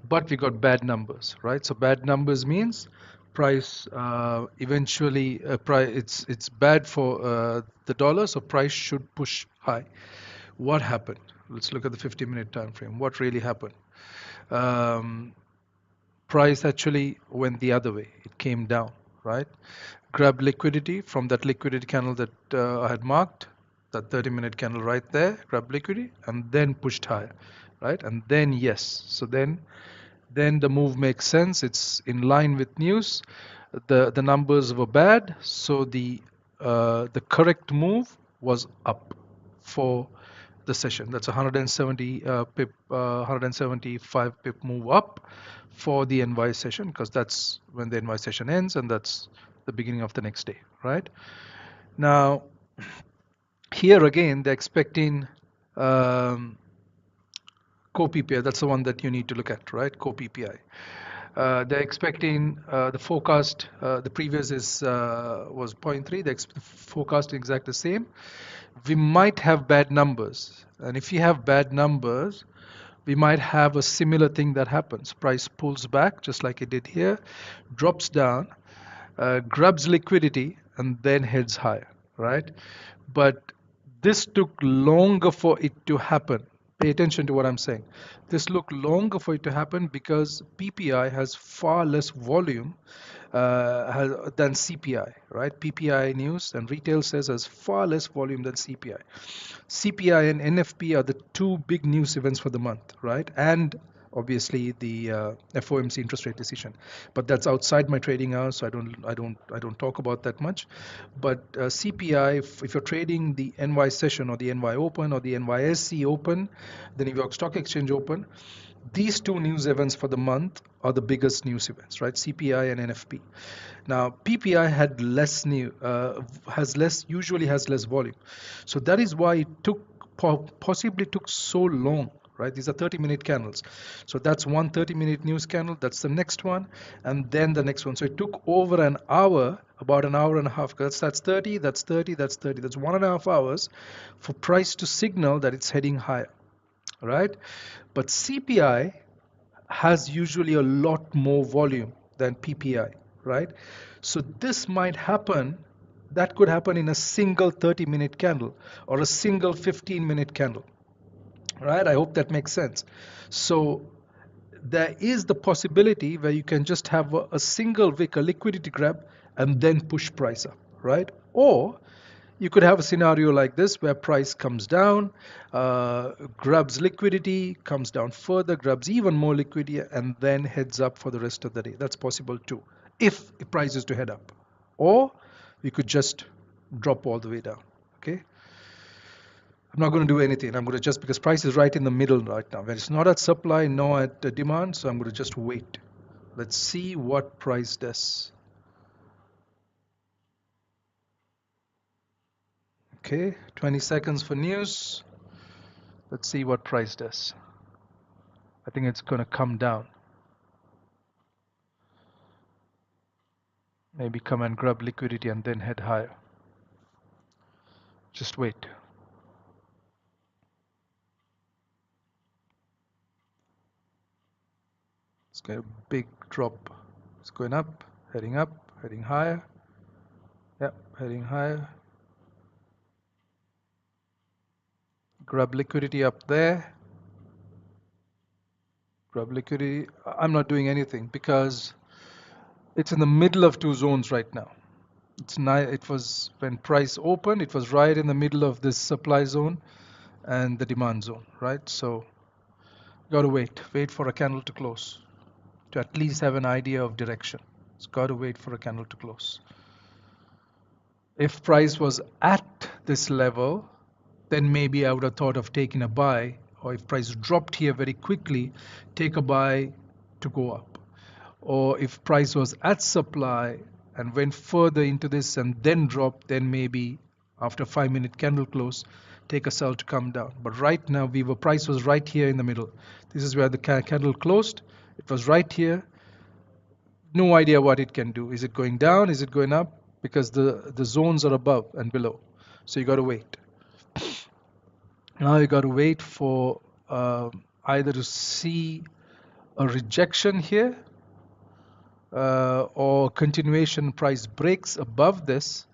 but we got bad numbers, right? So bad numbers means price eventually price it's bad for the dollar, so price should push high. What happened? Let's look at the 50-minute time frame. What really happened? Um, Price actually went the other way. It came down, right? Grabbed liquidity from that liquidity candle that I had marked, that 30-minute candle right there, grabbed liquidity and then pushed higher, right? And then yes, so then the move makes sense. It's in line with news. The numbers were bad, so the correct move was up for the session. That's 170 pip, 175 pip move up for the NY session because that's when the NY session ends and that's the beginning of the next day, right? Now, here again, they're expecting um, core PPI. That's the one that you need to look at, right? Core PPI. They're expecting the forecast. The previous is was zero point 0.3. The forecast is exactly the same. We might have bad numbers, and if you have bad numbers, we might have a similar thing that happens. Price pulls back, just like it did here, drops down, grabs liquidity, and then heads higher, right? But this took longer for it to happen. Pay attention to what I'm saying. This took longer for it to happen because PPI has far less volume than CPI, right? PPI news and retail says has far less volume than CPI. CPI and NFP are the two big news events for the month, right? And obviously the FOMC interest rate decision, but that's outside my trading hours, so I don't talk about that much. But CPI, if you're trading the NY session or the NY Open or the NYSE Open, the New York Stock Exchange Open, these two news events for the month are the biggest news events, right? CPI and NFP. Now, PPI had less new, usually has less volume, so that is why it took possibly took so long, right? These are 30-minute candles, so that's one 30-minute news candle. That's the next one, and then the next one. So it took over an hour, about an hour and a half. That's 30, that's 30, that's 30. That's 1.5 hours for price to signal that it's heading higher, right? But CPI has usually a lot more volume than PPI, right? So this might happen, that could happen in a single 30-minute candle or a single 15-minute candle, right? I hope that makes sense. So there is the possibility where you can just have a single wick, a liquidity grab, and then push price up, right? Or you could have a scenario like this where price comes down, grabs liquidity, comes down further, grabs even more liquidity, and then heads up for the rest of the day. That's possible too, if the price is to head up. Or we could just drop all the way down. Okay. I'm not going to do anything. I'm going to just, because price is right in the middle right now. When it's not at supply, nor at demand, so I'm going to just wait. Let's see what price does. Okay, 20 seconds for news. Let's see what price does. I think it's going to come down. Maybe come and grab liquidity and then head higher. Just wait. It's got a big drop. It's going up, heading higher. Yep, heading higher. Grab liquidity up there. Grab liquidity. I'm not doing anything because it's in the middle of two zones right now. It was when price opened, it was right in the middle of this supply zone and the demand zone, right? So got to wait for a candle to close to at least have an idea of direction. It's got to wait for a candle to close. If price was at this level, then maybe I would have thought of taking a buy, or if price dropped here very quickly, take a buy to go up. Or if price was at supply and went further into this and then dropped, then maybe after 5-minute candle close, take a sell to come down. But right now, price was right here in the middle. This is where the candle closed. It was right here. No idea what it can do. Is it going down? Is it going up? Because the zones are above and below. So you got to wait. Now you got to wait for either to see a rejection here or continuation price breaks above this,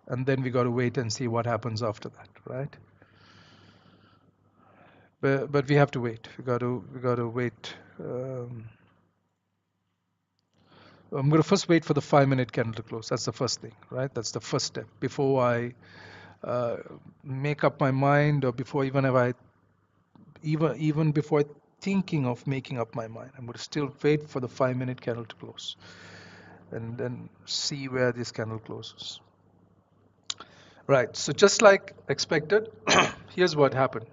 and then we got to wait and see what happens after that, right? But we have to wait. We got to wait. I'm going to first wait for the 5-minute candle to close. That's the first thing, right? That's the first step before I make up my mind, or before even before thinking of making up my mind. I'm going to still wait for the 5-minute candle to close, and then see where this candle closes. Right. So just like expected, here's what happened.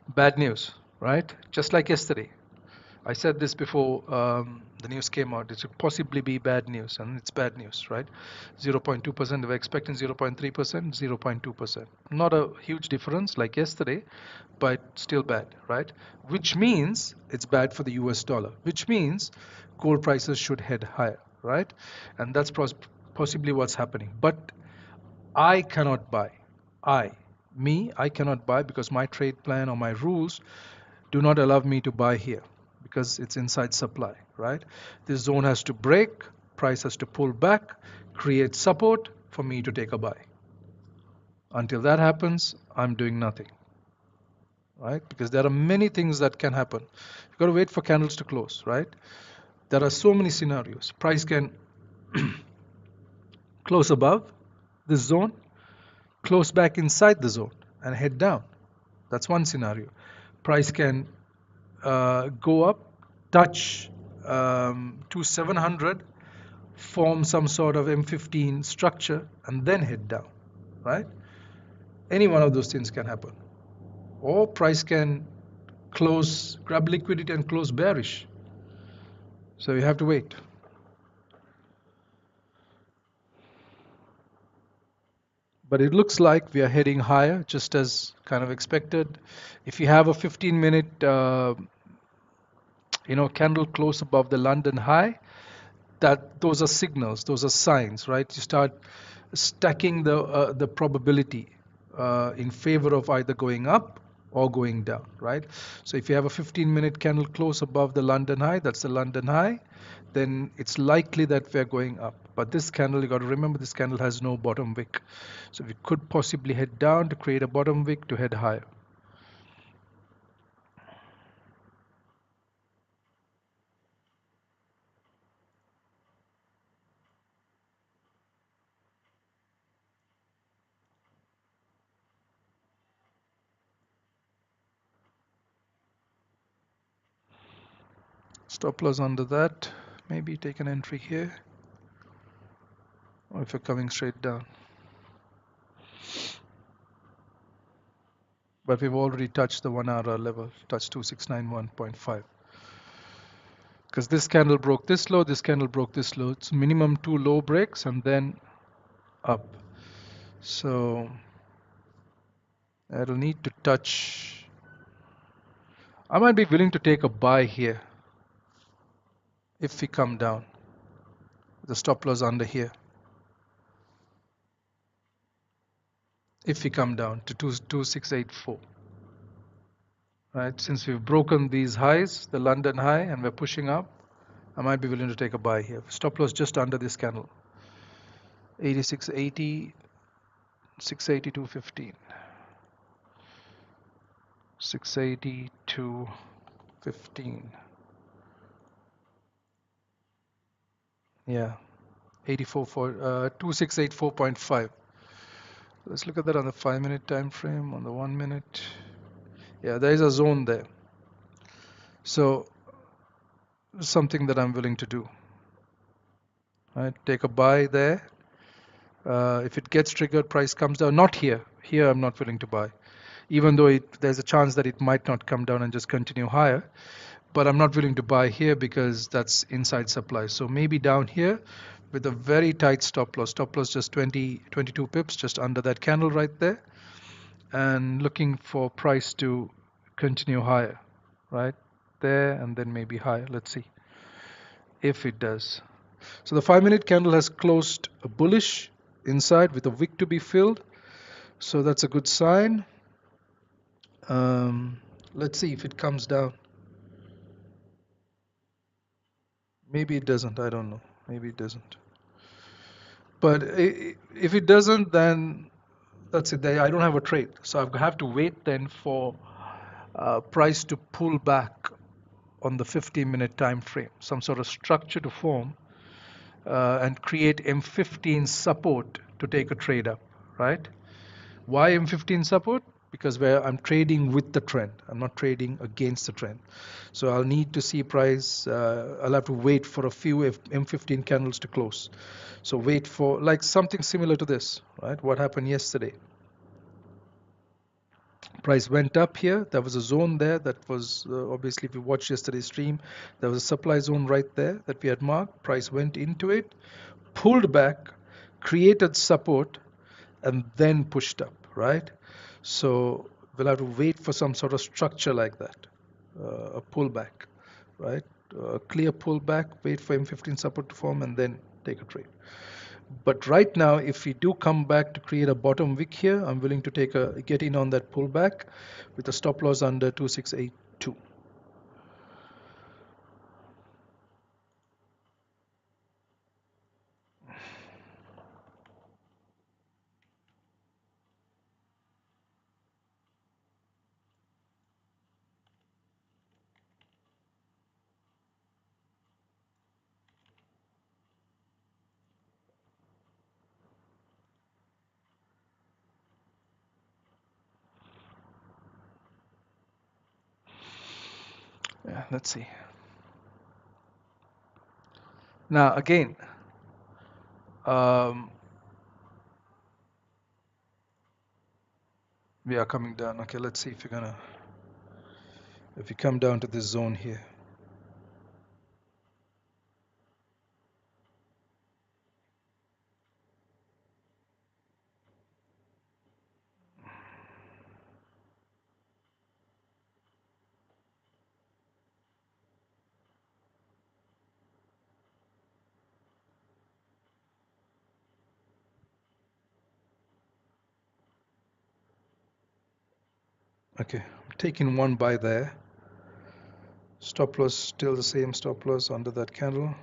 Bad news, right? Just like yesterday. I said this before the news came out. It should possibly be bad news, and it's bad news, right? 0.2%. We're expecting 0.3%, 0.2%. Not a huge difference like yesterday, but still bad, right? Which means it's bad for the US dollar, which means gold prices should head higher, right? And that's possibly what's happening. But I cannot buy. I cannot buy because my trade plan or my rules do not allow me to buy here because it's inside supply, right? This zone has to break, price has to pull back, create support for me to take a buy. Until that happens, I'm doing nothing, right? Because there are many things that can happen. You've got to wait for candles to close, right? There are so many scenarios. Price can close above this zone, close back inside the zone, and head down. That's one scenario. Price can go up, touch to 700, form some sort of M15 structure, and then head down, right? Any one of those things can happen. Or price can close, grab liquidity and close bearish. So you have to wait. But it looks like we are heading higher, just as kind of expected. If you have a 15-minute, candle close above the London high, those are signals, those are signs, right? You start stacking the probability in favor of either going up or going down, right? So if you have a 15-minute candle close above the London high, that's the London high, then it's likely that we're going up. But this candle, you got to remember, this candle has no bottom wick, so we could possibly head down to create a bottom wick to head higher. Stop loss under that, maybe take an entry here, or if you're coming straight down. But we've already touched the 1 hour level, touched 2691.5. Because this candle broke this low, this candle broke this low. It's minimum 2 low breaks and then up. So it'll need to touch. I might be willing to take a buy here if we come down. The stop loss under here. If we come down to 2684. Right, since we've broken these highs, the London high, and we're pushing up, I might be willing to take a buy here. Stop loss just under this candle. 8680, 682.15. 680 to 15. Yeah, 84 for 2684.5. Let's look at that on the 5-minute time frame, on the 1 minute. Yeah, there is a zone there. So something that I'm willing to do. Right, take a buy there. If it gets triggered, price comes down. Not here. Here I'm not willing to buy, even though there's a chance that it might not come down and just continue higher. But I'm not willing to buy here because that's inside supply. So maybe down here with a very tight stop loss. Stop loss just 22 pips, just under that candle right there, and looking for price to continue higher, right there, and then maybe higher. Let's see if it does. So the 5-minute candle has closed bullish inside with a wick to be filled. So that's a good sign. Um, let's see if it comes down. Maybe it doesn't. I don't know. Maybe it doesn't. But if it doesn't, then that's it. I don't have a trade. So I have to wait then for price to pull back on the 15-minute time frame, some sort of structure to form and create M15 support to take a trade up, right? Why M15 support? Because where I'm trading with the trend, I'm not trading against the trend. So I'll need to see price. I'll have to wait for a few M15 candles to close. So wait for like something similar to this, right? What happened yesterday? Price went up here. There was a zone there that was obviously, if you watched yesterday's stream, there was a supply zone right there that we had marked. Price went into it, pulled back, created support, and then pushed up, right? So we'll have to wait for some sort of structure like that, a pullback, right? A clear pullback, wait for M15 support to form, and then take a trade. But right now, if we do come back to create a bottom wick here, I'm willing to get in on that pullback with a stop loss under 2682. Yeah, let's see. Now again, um, we are coming down. Okay, let's see if we come down to this zone here. Okay, I'm taking one buy there. Stop loss still the same stop loss under that candle.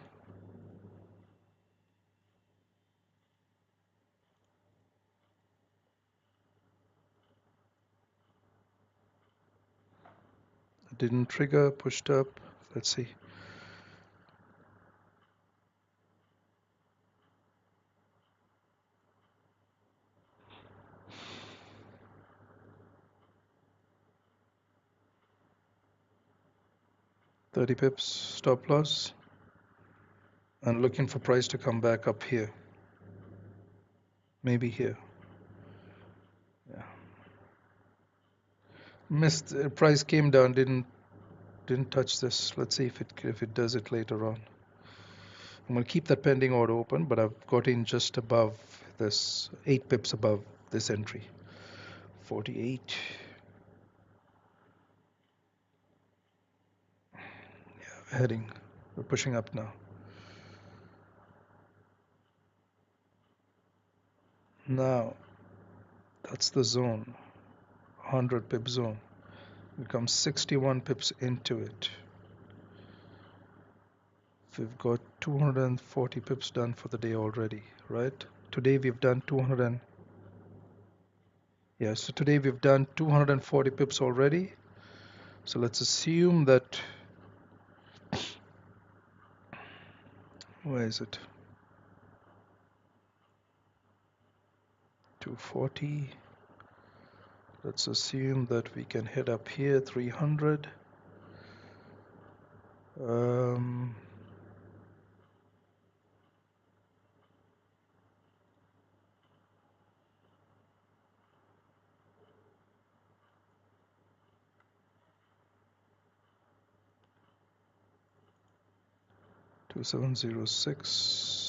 Didn't trigger, pushed up. Let's see. $30 pips stop loss, and looking for price to come back up here. Maybe here. Yeah. Missed. Price came down, didn't touch this. Let's see if it does it later on. I'm gonna keep that pending order open, but I've got in just above this, 8 pips above this entry. 48. Yeah, we're pushing up now. Now that's the zone, 100 pip zone. We come 61 pips into it. We've got 240 pips done for the day already, right? Today we've done 200 yeah, so today we've done 240 pips already. So let's assume that Where is it? 240. Let's assume that we can hit up here 300. 2706.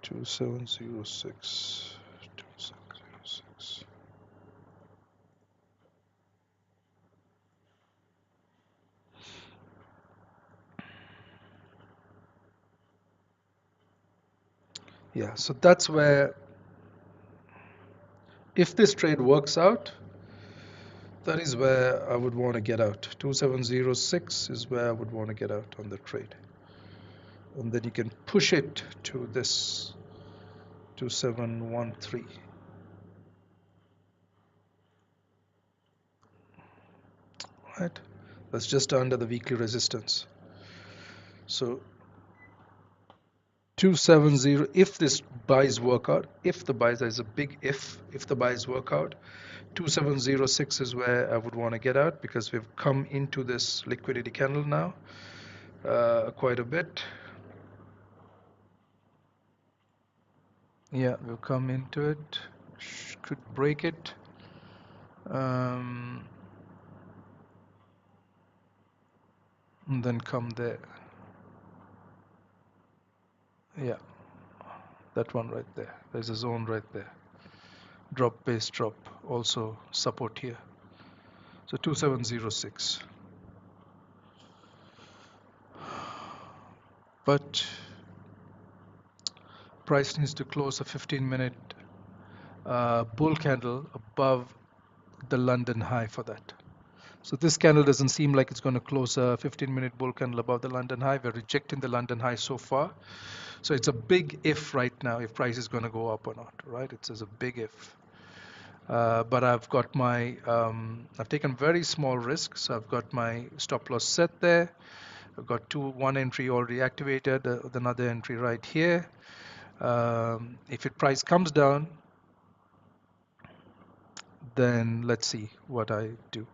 2706. 2706. Yeah, so that's where, if this trade works out, that is where I would want to get out. 2706 is where I would want to get out on the trade. And then you can push it to this 2713. Right? That's just under the weekly resistance. So 270, if this buys work out, if the buys, there's a big if the buys work out, 2706 is where I would want to get out, because we've come into this liquidity candle now quite a bit. Yeah, we'll come into it, could break it. And then come there. Yeah, that one right there. There's a zone right there. Drop, base drop, also support here. So 2706. But price needs to close a 15-minute bull candle above the London high for that. So this candle doesn't seem like it's going to close a 15-minute bull candle above the London high. We're rejecting the London high so far. So it's a big if right now, if price is going to go up or not, right? It's a big if. But I've got my, I've taken very small risks. So I've got my stop loss set there. I've got one entry already activated, another entry right here. If it price comes down, then let's see what I do.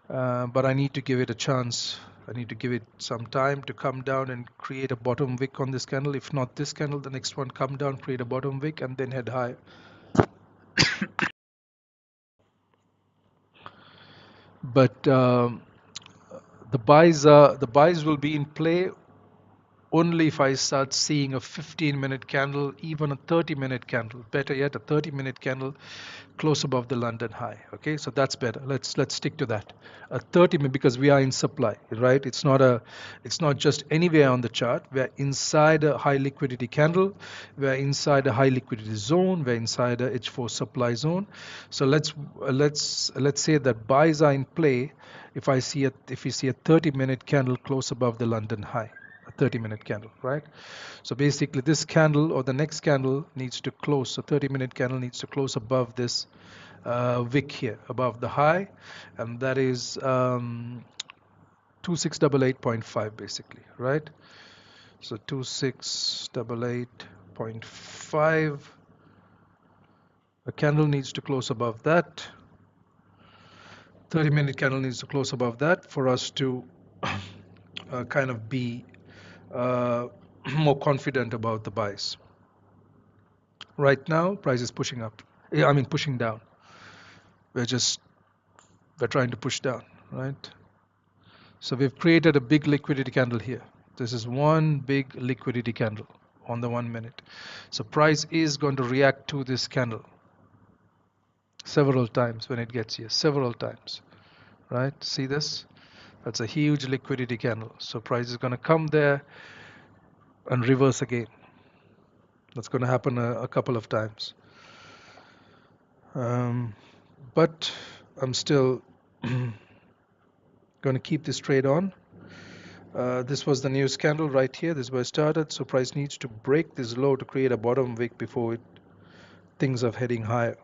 But I need to give it a chance. I need to give it some time to come down and create a bottom wick on this candle. If not this candle, the next one come down, create a bottom wick, and then head higher. But the buys will be in play only if I start seeing a 15-minute candle, even a 30-minute candle, better yet, a 30-minute candle close above the London high. Okay, so that's better. Let's stick to that. A 30-minute, because we are in supply, right? It's not just anywhere on the chart. We're inside a high liquidity candle. We're inside a high liquidity zone. We're inside a H4 supply zone. So let's say that buys are in play if we see a 30-minute candle close above the London high. 30-minute candle, right? So basically this candle or the next candle needs to close, a 30-minute candle needs to close above this wick here, above the high, and that is 2688.5 basically, right? So 2688.5, a candle needs to close above that. 30-minute candle needs to close above that for us to kind of be more confident about the buys. Right now, price is pushing up. I mean, pushing down. We're trying to push down, right? So we've created a big liquidity candle here. This is one big liquidity candle on the 1 minute. So price is going to react to this candle several times when it gets here, several times, right? See this? That's a huge liquidity candle. So price is going to come there and reverse again. That's going to happen a couple of times. But I'm still going to keep this trade on. This was the news candle right here. This is where it started. So price needs to break this low to create a bottom wick before things are heading higher.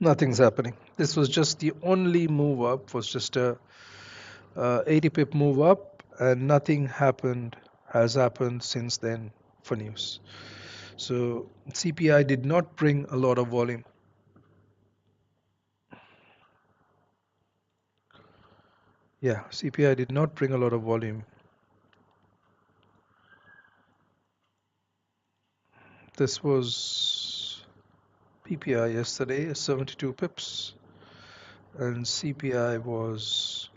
Nothing's happening. This was just the only move up, was just a 80 pip move up, and nothing has happened since then for news. So CPI did not bring a lot of volume. Yeah, CPI did not bring a lot of volume. This was PPI yesterday, 72 pips, and CPI was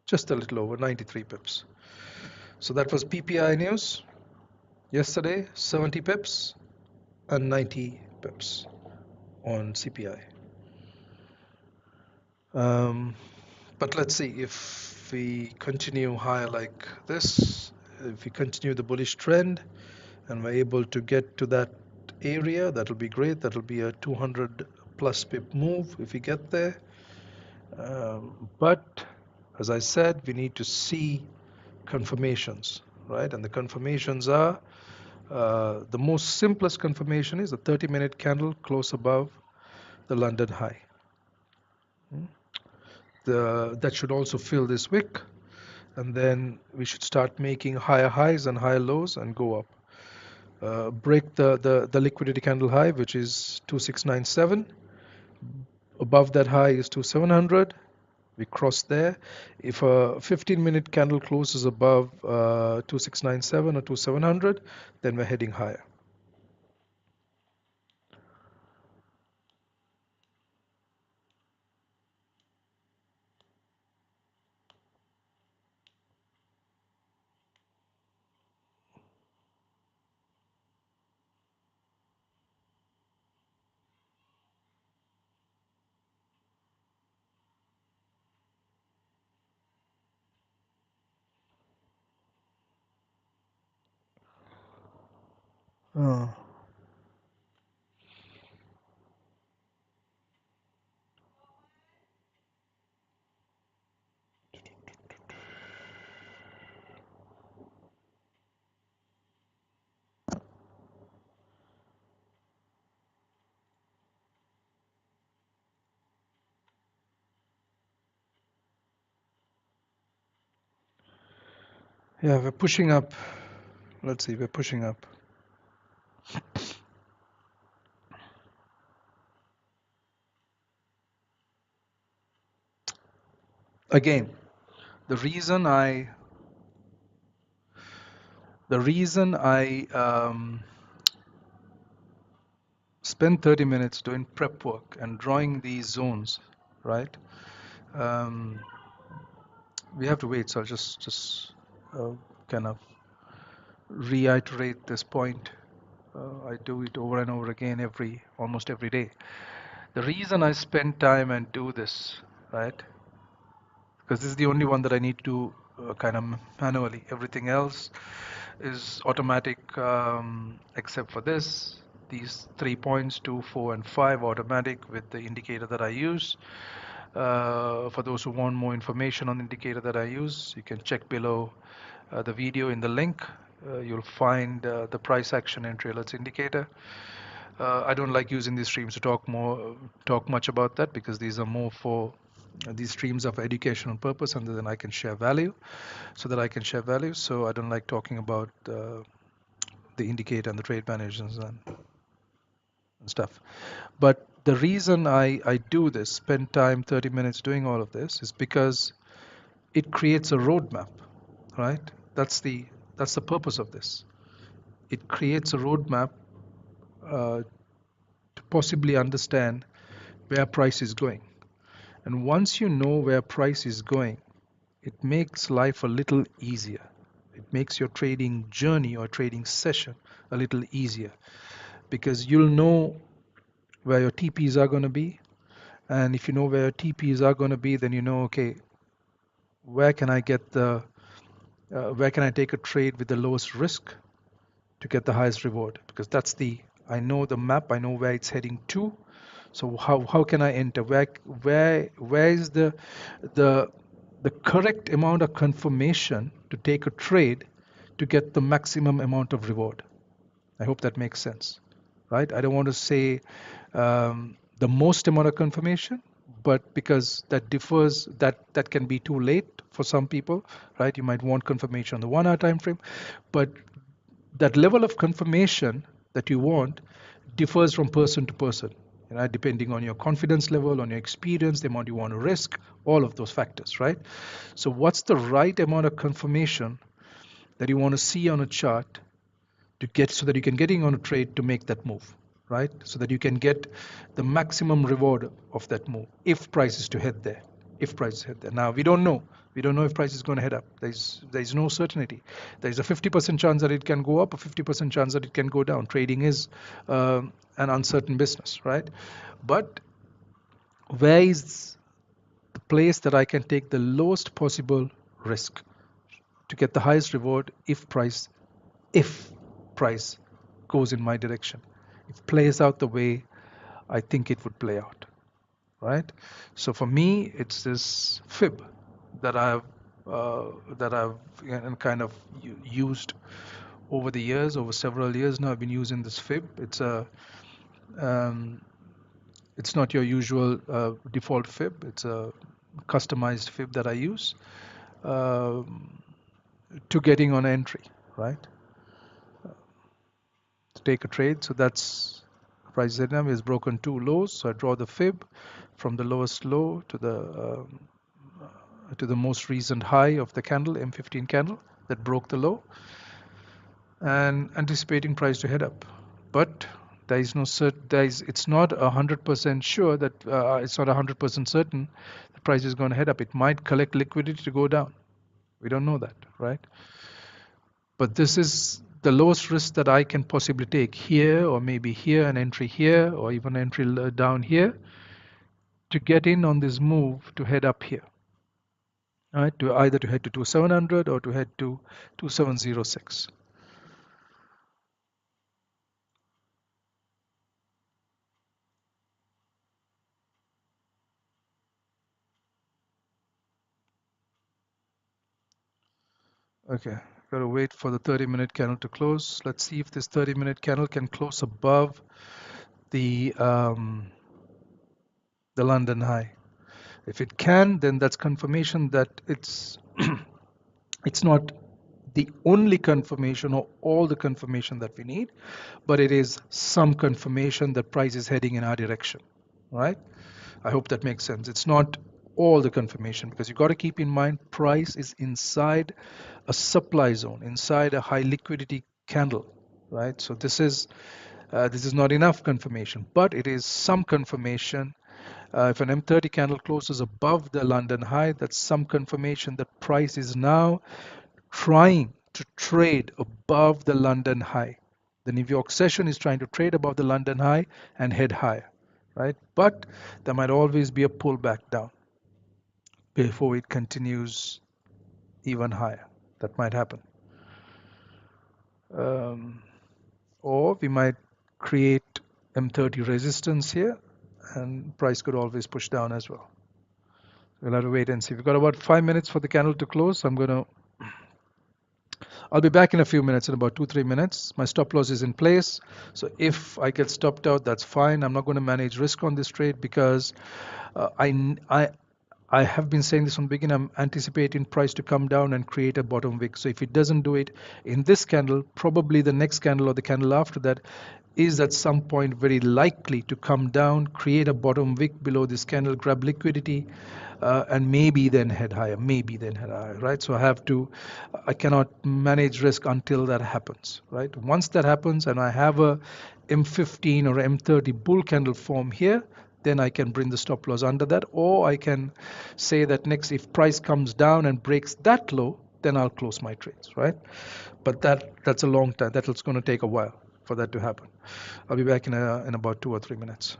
just a little over 93 pips. So that was PPI news yesterday, 70 pips and 90 pips on CPI. But let's see if we continue higher like this, if we continue the bullish trend and we're able to get to that area, that'll be great. That'll be a 200 plus pip move if we get there. But as I said, we need to see confirmations, right? And the confirmations are the most simplest confirmation is a 30-minute candle close above the London high. That should also fill this wick, and then we should start making higher highs and higher lows and go up. Break the liquidity candle high, which is 2697. Above that high is 2700. We cross there. If a 15-minute candle closes above 2697 or 2700, then we're heading higher. Uh, yeah, we're pushing up. Let's see, we're pushing up. Again, the reason I spend 30 minutes doing prep work and drawing these zones, right? Um, we have to wait. So I'll just kind of reiterate this point. I do it over and over again almost every day. The reason I spend time and do this, right? Because this is the only one that I need to kind of manually. Everything else is automatic, except for this. These 3 points, 2, 4, and 5, automatic with the indicator that I use. For those who want more information on the indicator that I use, you can check below the video in the link. You'll find the price action and alerts indicator. I don't like using these streams to talk much about that, because these are more for these streams are for educational purpose, and then I can share value, so that I can share value. So I don't like talking about the indicator and the trade managers and stuff. But the reason I do this, spend time 30 minutes doing all of this, is because it creates a roadmap, right? That's the purpose of this. It creates a roadmap to possibly understand where price is going. And once you know where price is going, it makes life a little easier. It makes your trading journey or trading session a little easier because you'll know where your TPs are going to be. And if you know where your TPs are going to be, then you know, okay, where can I get where can I take a trade with the lowest risk to get the highest reward? Because I know the map, I know where it's heading to. So how can I enter? Where is the the correct amount of confirmation to take a trade to get the maximum amount of reward? I hope that makes sense, right? I don't want to say the most amount of confirmation, but because that differs, that can be too late for some people, right? You might want confirmation on the 1 hour time frame, but that level of confirmation that you want differs from person to person, depending on your confidence level, on your experience, the amount you want to risk, all of those factors, right? So what's the right amount of confirmation that you want to see on a chart to get so that you can get in on a trade to make that move, right? So that you can get the maximum reward of that move if price is to head there. If price is head there. Now we don't know. We don't know if price is going to head up. There's no certainty. There's a 50% chance that it can go up, a 50% chance that it can go down. Trading is an uncertain business, right? But where is the place that I can take the lowest possible risk to get the highest reward if price goes in my direction, if it plays out the way I think it would play out, right? So for me, it's this fib that I've kind of used over the years, over several years now. I've been using this fib. Um, it's not your usual default fib. It's a customized fib that I use um, to getting on entry, right? To take a trade. So that's price ZM is broken two lows. So I draw the fib from the lowest low to the most recent high of the candle, M15 candle that broke the low, and anticipating price to head up. But there is no it's not 100% sure that it's not 100% certain the price is going to head up. It might collect liquidity to go down. We don't know that, right? But this is the lowest risk that I can possibly take here, or maybe here, an entry here, or even entry down here to get in on this move to head up here, right? To either to head to 2700 or to head to 2706. Okay, gotta wait for the 30-minute candle to close. Let's see if this 30-minute candle can close above the London high. If it can, then that's confirmation that it's it's not the only confirmation or all the confirmation that we need, but it is some confirmation that price is heading in our direction, right? I hope that makes sense. It's not all the confirmation because you got to keep in mind price is inside a supply zone, inside a high liquidity candle, right? So this is not enough confirmation, but it is some confirmation. If an M30 candle closes above the London high, that's some confirmation that price is now trying to trade above the London high. The New York session is trying to trade above the London high and head higher, right? But there might always be a pullback down before it continues even higher. That might happen. Or we might create M30 resistance here, and price could always push down as well. We'll have to wait and see. We've got about 5 minutes for the candle to close. I'll be back in a few minutes, in about 2-3 minutes. My stop loss is in place. So if I get stopped out, that's fine. I'm not going to manage risk on this trade because I have been saying this from the beginning. I'm anticipating price to come down and create a bottom wick. So if it doesn't do it in this candle, probably the next candle or the candle after that is at some point very likely to come down, create a bottom wick below this candle, grab liquidity, and maybe then head higher, right? So I cannot manage risk until that happens, right? Once that happens and I have a M15 or M30 bull candle form here, then I can bring the stop loss under that, or I can say that next if price comes down and breaks that low, then I'll close my trades, right? But that's a long time. That's going to take a while for that to happen. I'll be back in about 2 or 3 minutes.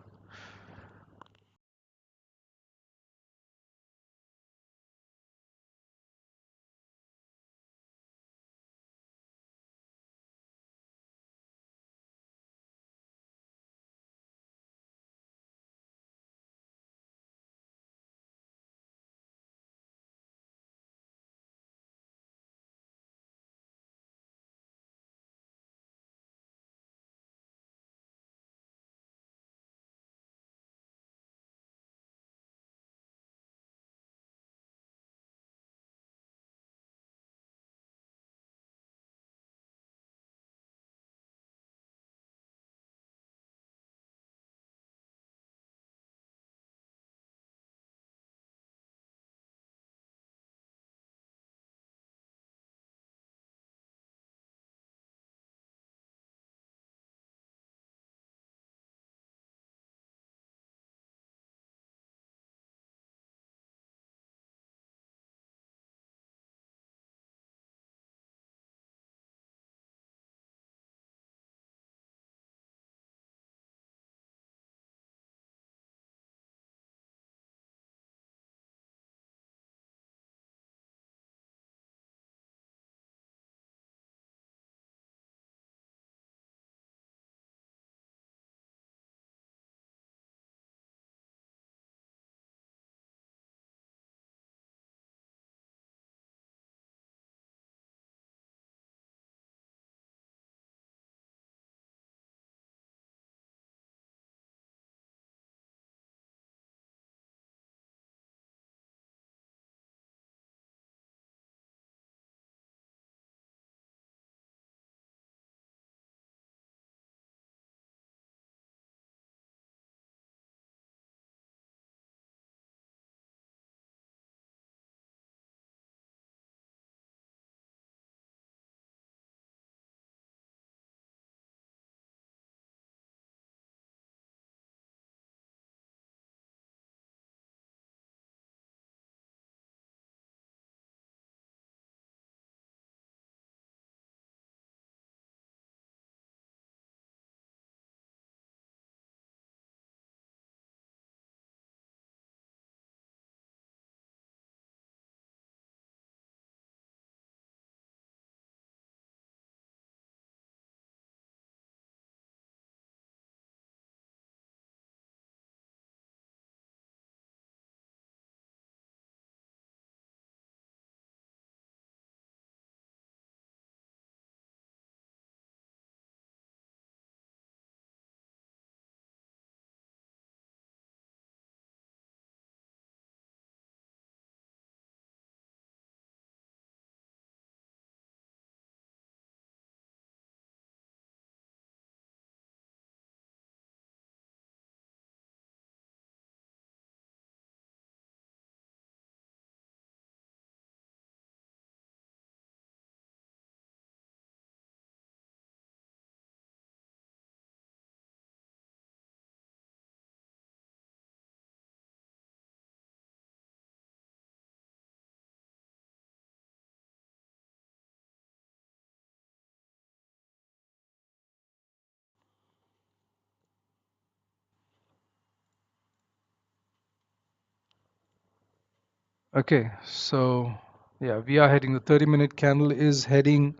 Okay, so yeah, we are heading. The 30-minute candle is heading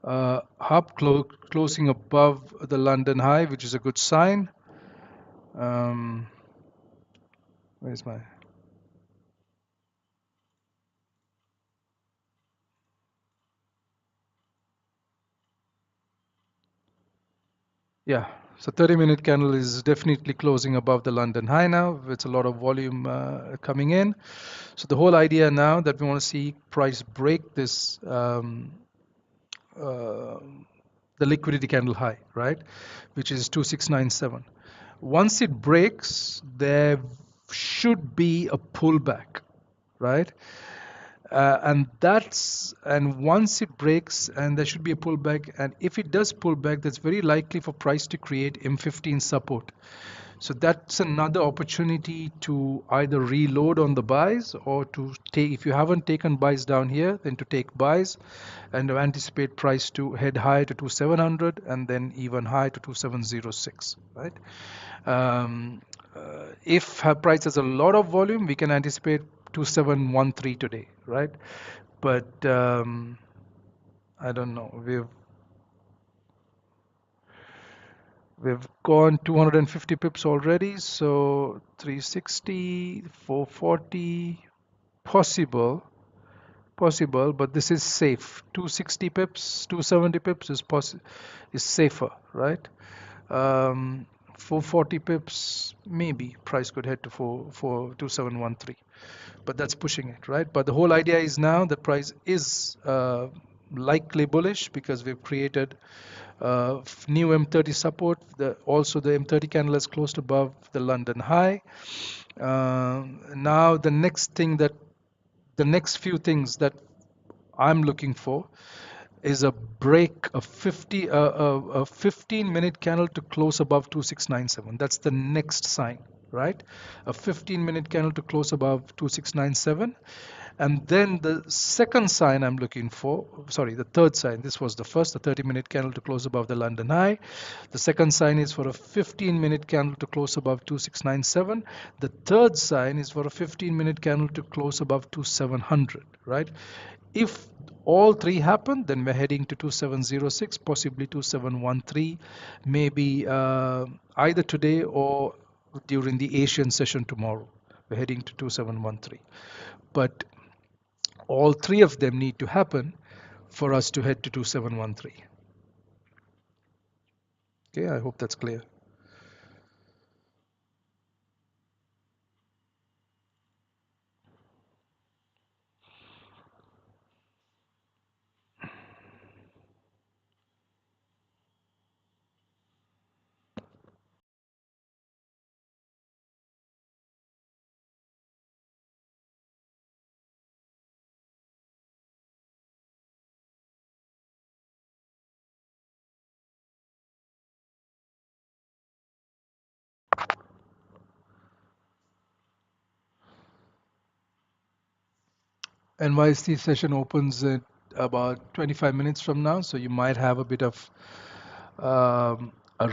up, closing above the London high, which is a good sign. Um, where's my? Yeah, so 30-minute candle is definitely closing above the London high now. With a lot of volume coming in. So the whole idea now that we want to see price break this uh, the liquidity candle high, right, which is 2697. Once it breaks, there should be a pullback, right? And once it breaks, and there should be a pullback, and if it does pull back, that's very likely for price to create M15 support. So that's another opportunity to either reload on the buys, or to take, if you haven't taken buys down here, then to take buys and to anticipate price to head high to 2700 and then even high to 2706, right? If her price has a lot of volume, we can anticipate 2713 today, right? But I don't know. We've gone 250 pips already, so 360, 440, possible, but this is safe. 260 pips, 270 pips is safer, right? 440 pips, maybe price could head to 2713, but that's pushing it, right? But the whole idea is now the price is likely bullish because we've created new M30 support. Also, the M30 candle is closed above the London high. Now, the next few things that I'm looking for is a break, a 15-minute candle to close above 2697. That's the next sign, right? A 15-minute candle to close above 2697. And then the second sign I'm looking for, sorry, the third sign, this was the first, the 30-minute candle to close above the London high. The second sign is for a 15-minute candle to close above 2697. The third sign is for a 15-minute candle to close above 2700, right? If all three happen, then we're heading to 2706, possibly 2713, maybe either today or during the Asian session tomorrow. We're heading to 2713. But all three of them need to happen for us to head to 2713. Okay, I hope that's clear. NYSE session opens at about 25 minutes from now, so you might have a bit of a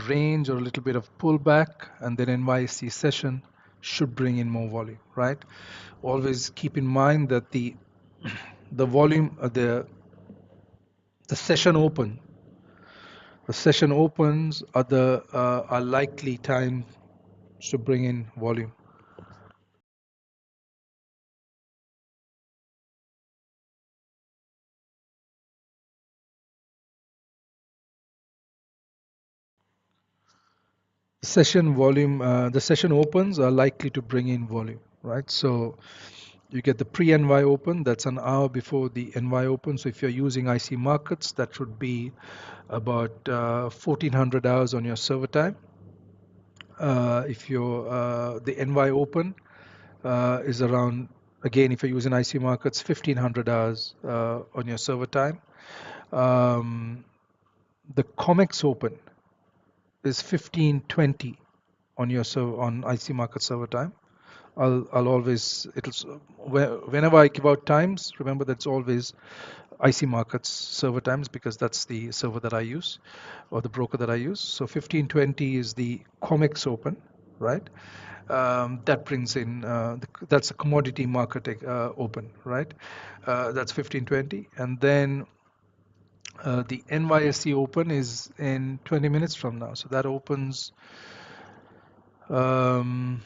range or a little bit of pullback, and then NYSE session should bring in more volume, right? Always keep in mind that the volume, the session open, the session opens are likely time to bring in volume. The session opens are likely to bring in volume, right? So you get the pre-NY open, that's an hour before the NY open. So if you're using IC markets, that should be about 1400 hours on your server time. If you're the NY open is around, again, if you're using IC markets, 1500 hours on your server time. The COMEX open is 1520 on your on IC market server time. I'll always, whenever I give out times, remember that's always IC markets server times, because that's the server that I use, or the broker that I use. So 1520 is the COMEX open, right? That brings in, that's a commodity market open, right? That's 1520. And then the NYSE open is in 20 minutes from now. So that opens, um,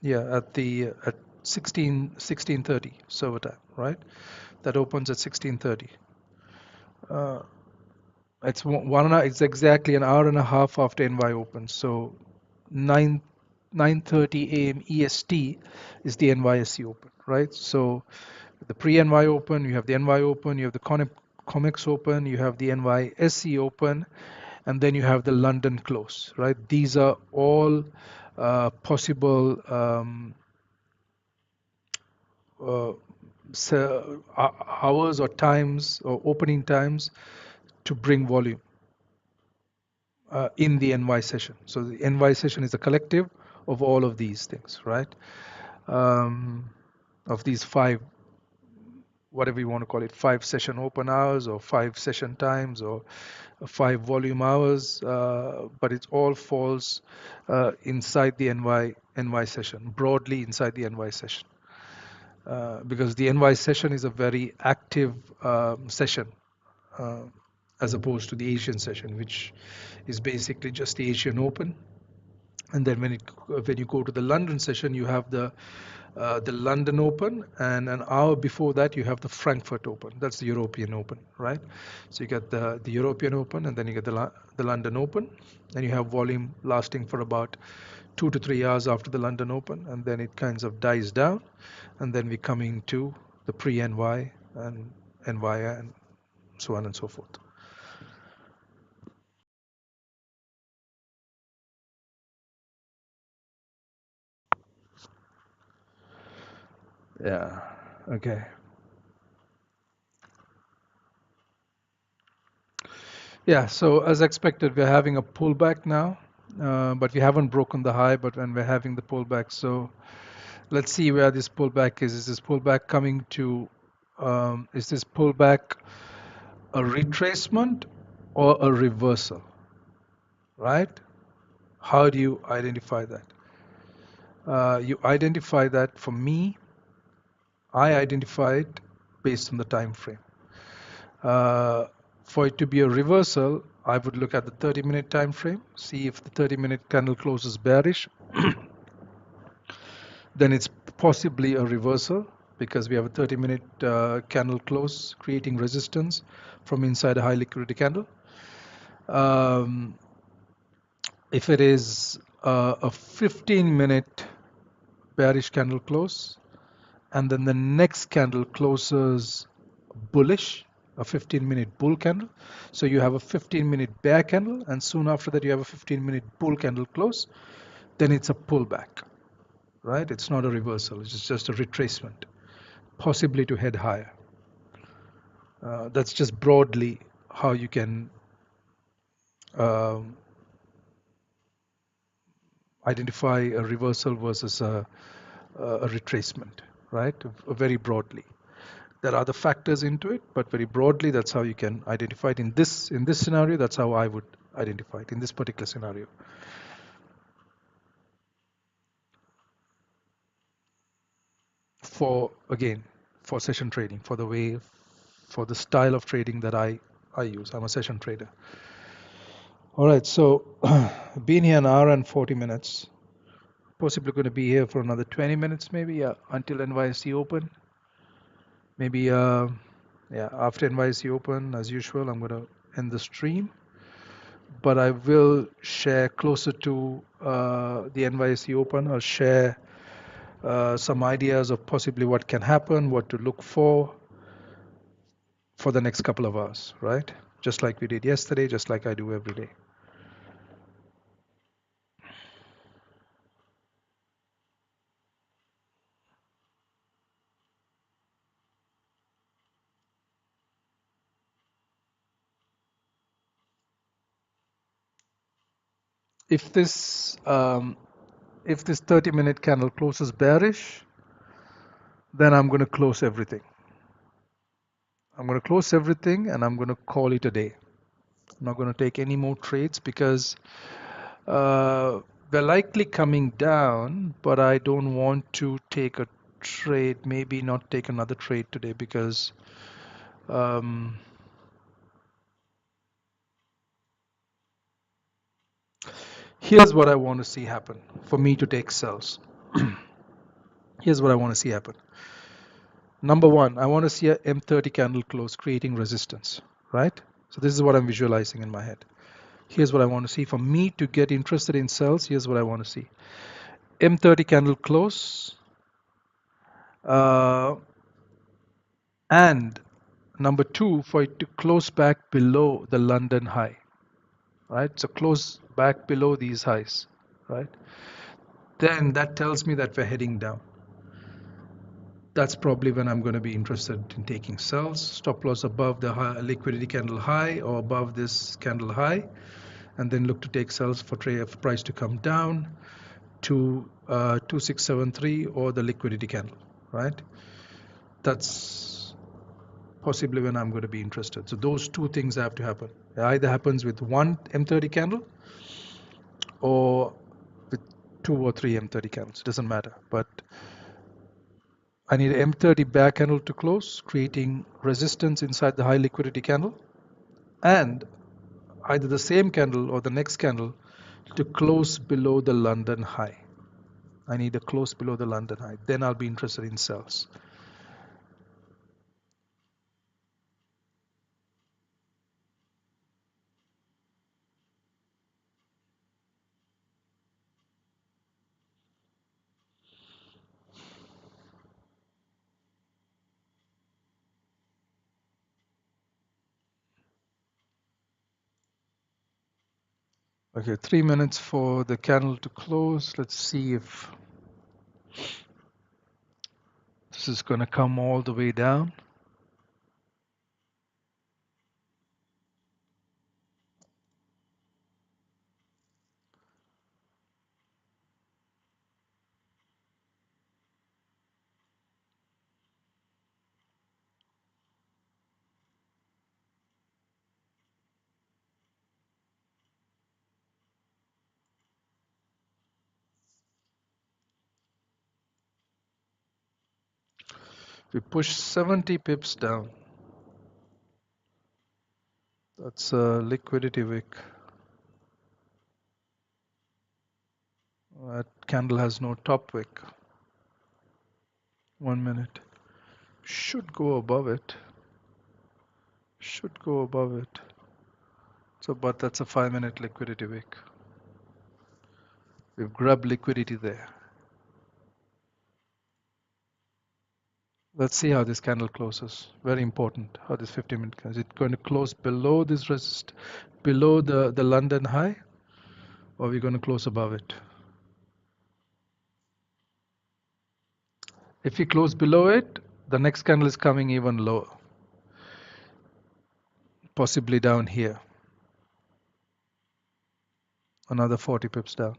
yeah, at 16:30 server time, right? That opens at 16:30. Uh, it's it's exactly an hour and a half after NY opens. So 9 9:30 a.m. EST is the NYSE open, right? So the pre-NY open, you have the NY open, you have the COMEX open, you have the NYSE open, and then you have the London close, right? These are all possible uh, hours or times or opening times to bring volume in the NY session. So the NY session is a collective of all of these things, right? Of these five, whatever you want to call it, 5 session open hours or 5 session times or 5 volume hours, but it all falls inside the NY session, broadly inside the NY session. Because the NY session is a very active session uh, as opposed to the Asian session, which is basically just the Asian Open. And then when you go to the London session, you have the London Open, and an hour before that you have the Frankfurt Open. That's the European Open, right? So you get the European Open, and then you get the London Open, and you have volume lasting for about 2 to 3 hours after the London Open, and then it kind of dies down, and then we're coming to the pre-NY and NY and so on and so forth. Yeah. Okay. Yeah, so as expected, we're having a pullback now, but we haven't broken the high, but when we're having the pullback. So let's see where this pullback is. Is this pullback coming to, is this pullback a retracement or a reversal, right? How do you identify that? You identify that, for me, I identify it based on the time frame. For it to be a reversal, I would look at the 30-minute time frame, see if the 30-minute candle closes bearish, then it's possibly a reversal because we have a 30-minute candle close creating resistance from inside a high liquidity candle. If it is a 15-minute bearish candle close, and then the next candle closes bullish, a 15-minute bull candle. So you have a 15-minute bear candle, and soon after that you have a 15-minute bull candle close. Then it's a pullback, right? It's not a reversal. It's just a retracement, possibly to head higher. That's just broadly how you can um, identify a reversal versus a retracement, right? Very broadly. There are other factors into it, but very broadly, that's how you can identify it. In this scenario, that's how I would identify it in this particular scenario. For session trading, for the style of trading that I use. I'm a session trader. All right, so been here an hour and 40 minutes. Possibly going to be here for another 20 minutes, maybe, until NYSE open. Maybe, after NYSE open, as usual, I'm going to end the stream. But I will share closer to the NYSE open. I'll share some ideas of possibly what can happen, what to look for the next couple of hours, right? Just like we did yesterday, just like I do every day. If this 30-minute candle closes bearish, then I'm going to close everything. I'm going to close everything and I'm going to call it a day. I'm not going to take any more trades because we're likely coming down, but I don't want to take a trade, maybe not take another trade today because here's what I want to see happen for me to take sells. Here's what I want to see happen. Number one, I want to see a M30 candle close creating resistance, right? So this is what I'm visualizing in my head. Here's what I want to see. For me to get interested in sells, here's what I want to see. M30 candle close, and number two, for it to close back below the London high. right? So close back below these highs, right? Then that tells me that we're heading down. That's probably when I'm going to be interested in taking sells. Stop loss above the high, liquidity candle high or above this candle high, and then look to take sells for price to come down to 2673 or the liquidity candle, right? That's possibly when I'm going to be interested. So those two things have to happen. It either happens with one M30 candle or with 2 or 3 M30 candles. It doesn't matter. But I need an M30 bear candle to close, creating resistance inside the high liquidity candle, and either the same candle or the next candle to close below the London high. I need a close below the London high. Then I'll be interested in sells. Okay, 3 minutes for the candle to close. Let's see if this is going to come all the way down. We push 70 pips down. That's a liquidity wick. That candle has no top wick. 1 minute. Should go above it. Should go above it. So, but that's a 5 minute liquidity wick. We've grabbed liquidity there. Let's see how this candle closes. Very important how this 50-minute is it going to close below this resist, below the London high, or are we going to close above it? If we close below it, the next candle is coming even lower, possibly down here, another 40 pips down.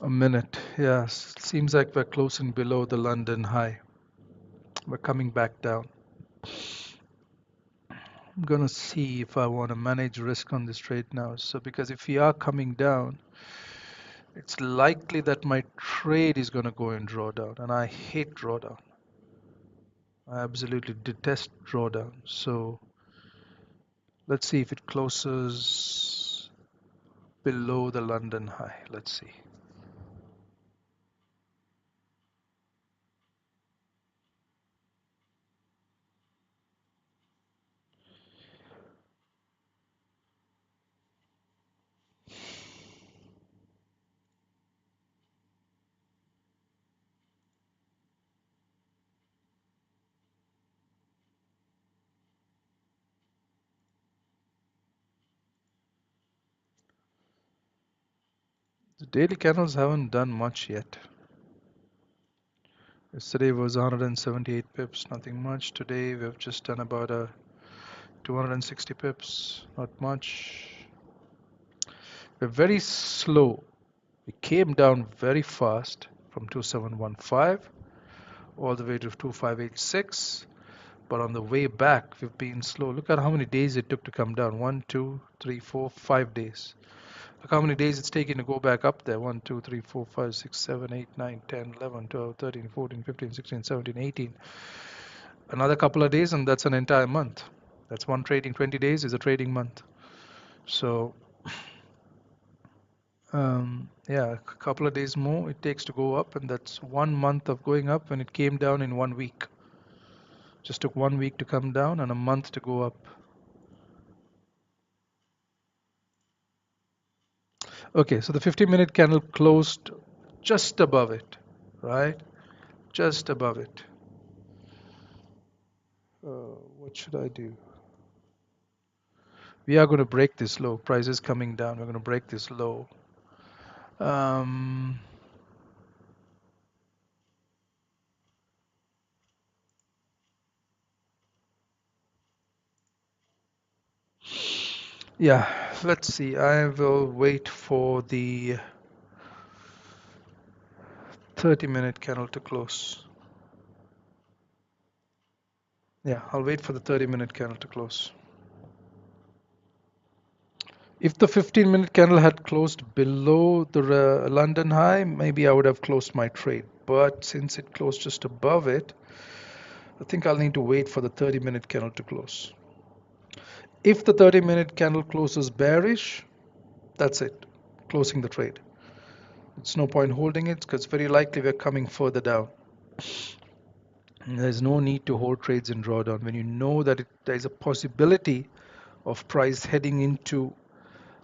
A minute, yes. Seems like we're closing below the London high. We're coming back down. I'm gonna see if I want to manage risk on this trade now. So because if we are coming down, it's likely that my trade is gonna go in drawdown, and I hate drawdown. I absolutely detest drawdown. So let's see if it closes below the London high. Let's see. The daily candles haven't done much yet. Yesterday was 178 pips, nothing much. Today we've just done about a 260 pips, not much. We're very slow. We came down very fast from 2715 all the way to 2586. But on the way back, we've been slow. Look at how many days it took to come down. 1, 2, 3, 4, 5 days. Look how many days it's taking to go back up there. 1, 2, 3, 4, 5, 6, 7, 8, 9, 10, 11, 12, 13, 14, 15, 16, 17, 18. Another couple of days and that's an entire month. That's one trading. 20 days is a trading month. So yeah, a couple of days more it takes to go up, and that's 1 month of going up when it came down in 1 week. Just took 1 week to come down and a month to go up. Okay, so the 50-minute candle closed just above it, right? Just above it. What should I do? We are going to break this low. Price is coming down. We're going to break this low. Um, yeah, let's see. I will wait for the 30-minute candle to close. Yeah, I'll wait for the 30-minute candle to close. If the 15-minute candle had closed below the London high, maybe I would have closed my trade. But since it closed just above it, I think I'll need to wait for the 30-minute candle to close. If the 30-minute candle closes bearish, that's it, closing the trade. It's no point holding it because very likely we're coming further down. And there's no need to hold trades in drawdown when you know that there's a possibility of price heading into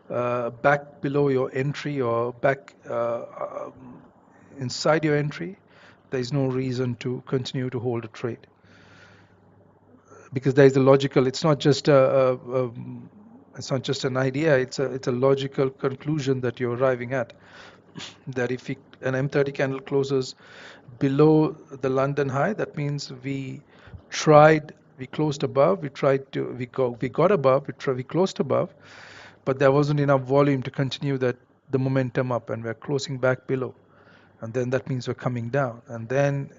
back below your entry or back inside your entry. There's no reason to continue to hold a trade because there is a logical. It's not just it's not just an idea. It's a logical conclusion that you're arriving at. That if an M30 candle closes below the London high, that means we closed above, we got above, we closed above, but there wasn't enough volume to continue the momentum up, and we're closing back below, and then that means we're coming down, and then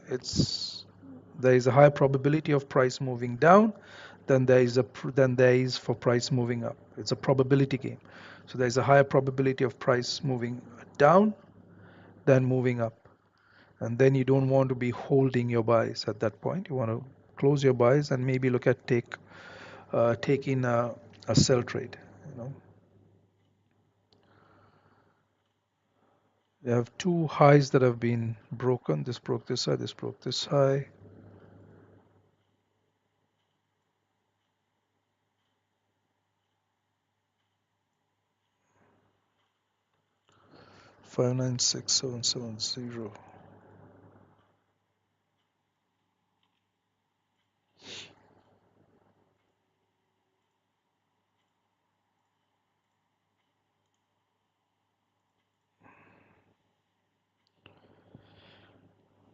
there is a higher probability of price moving down than there is for price moving up. It's a probability game, so there's a higher probability of price moving down than moving up, and then you don't want to be holding your buys at that point. You want to close your buys and maybe look at taking a sell trade. You know, you have two highs that have been broken. This broke this high. This broke this high. Five nine six seven seven zero.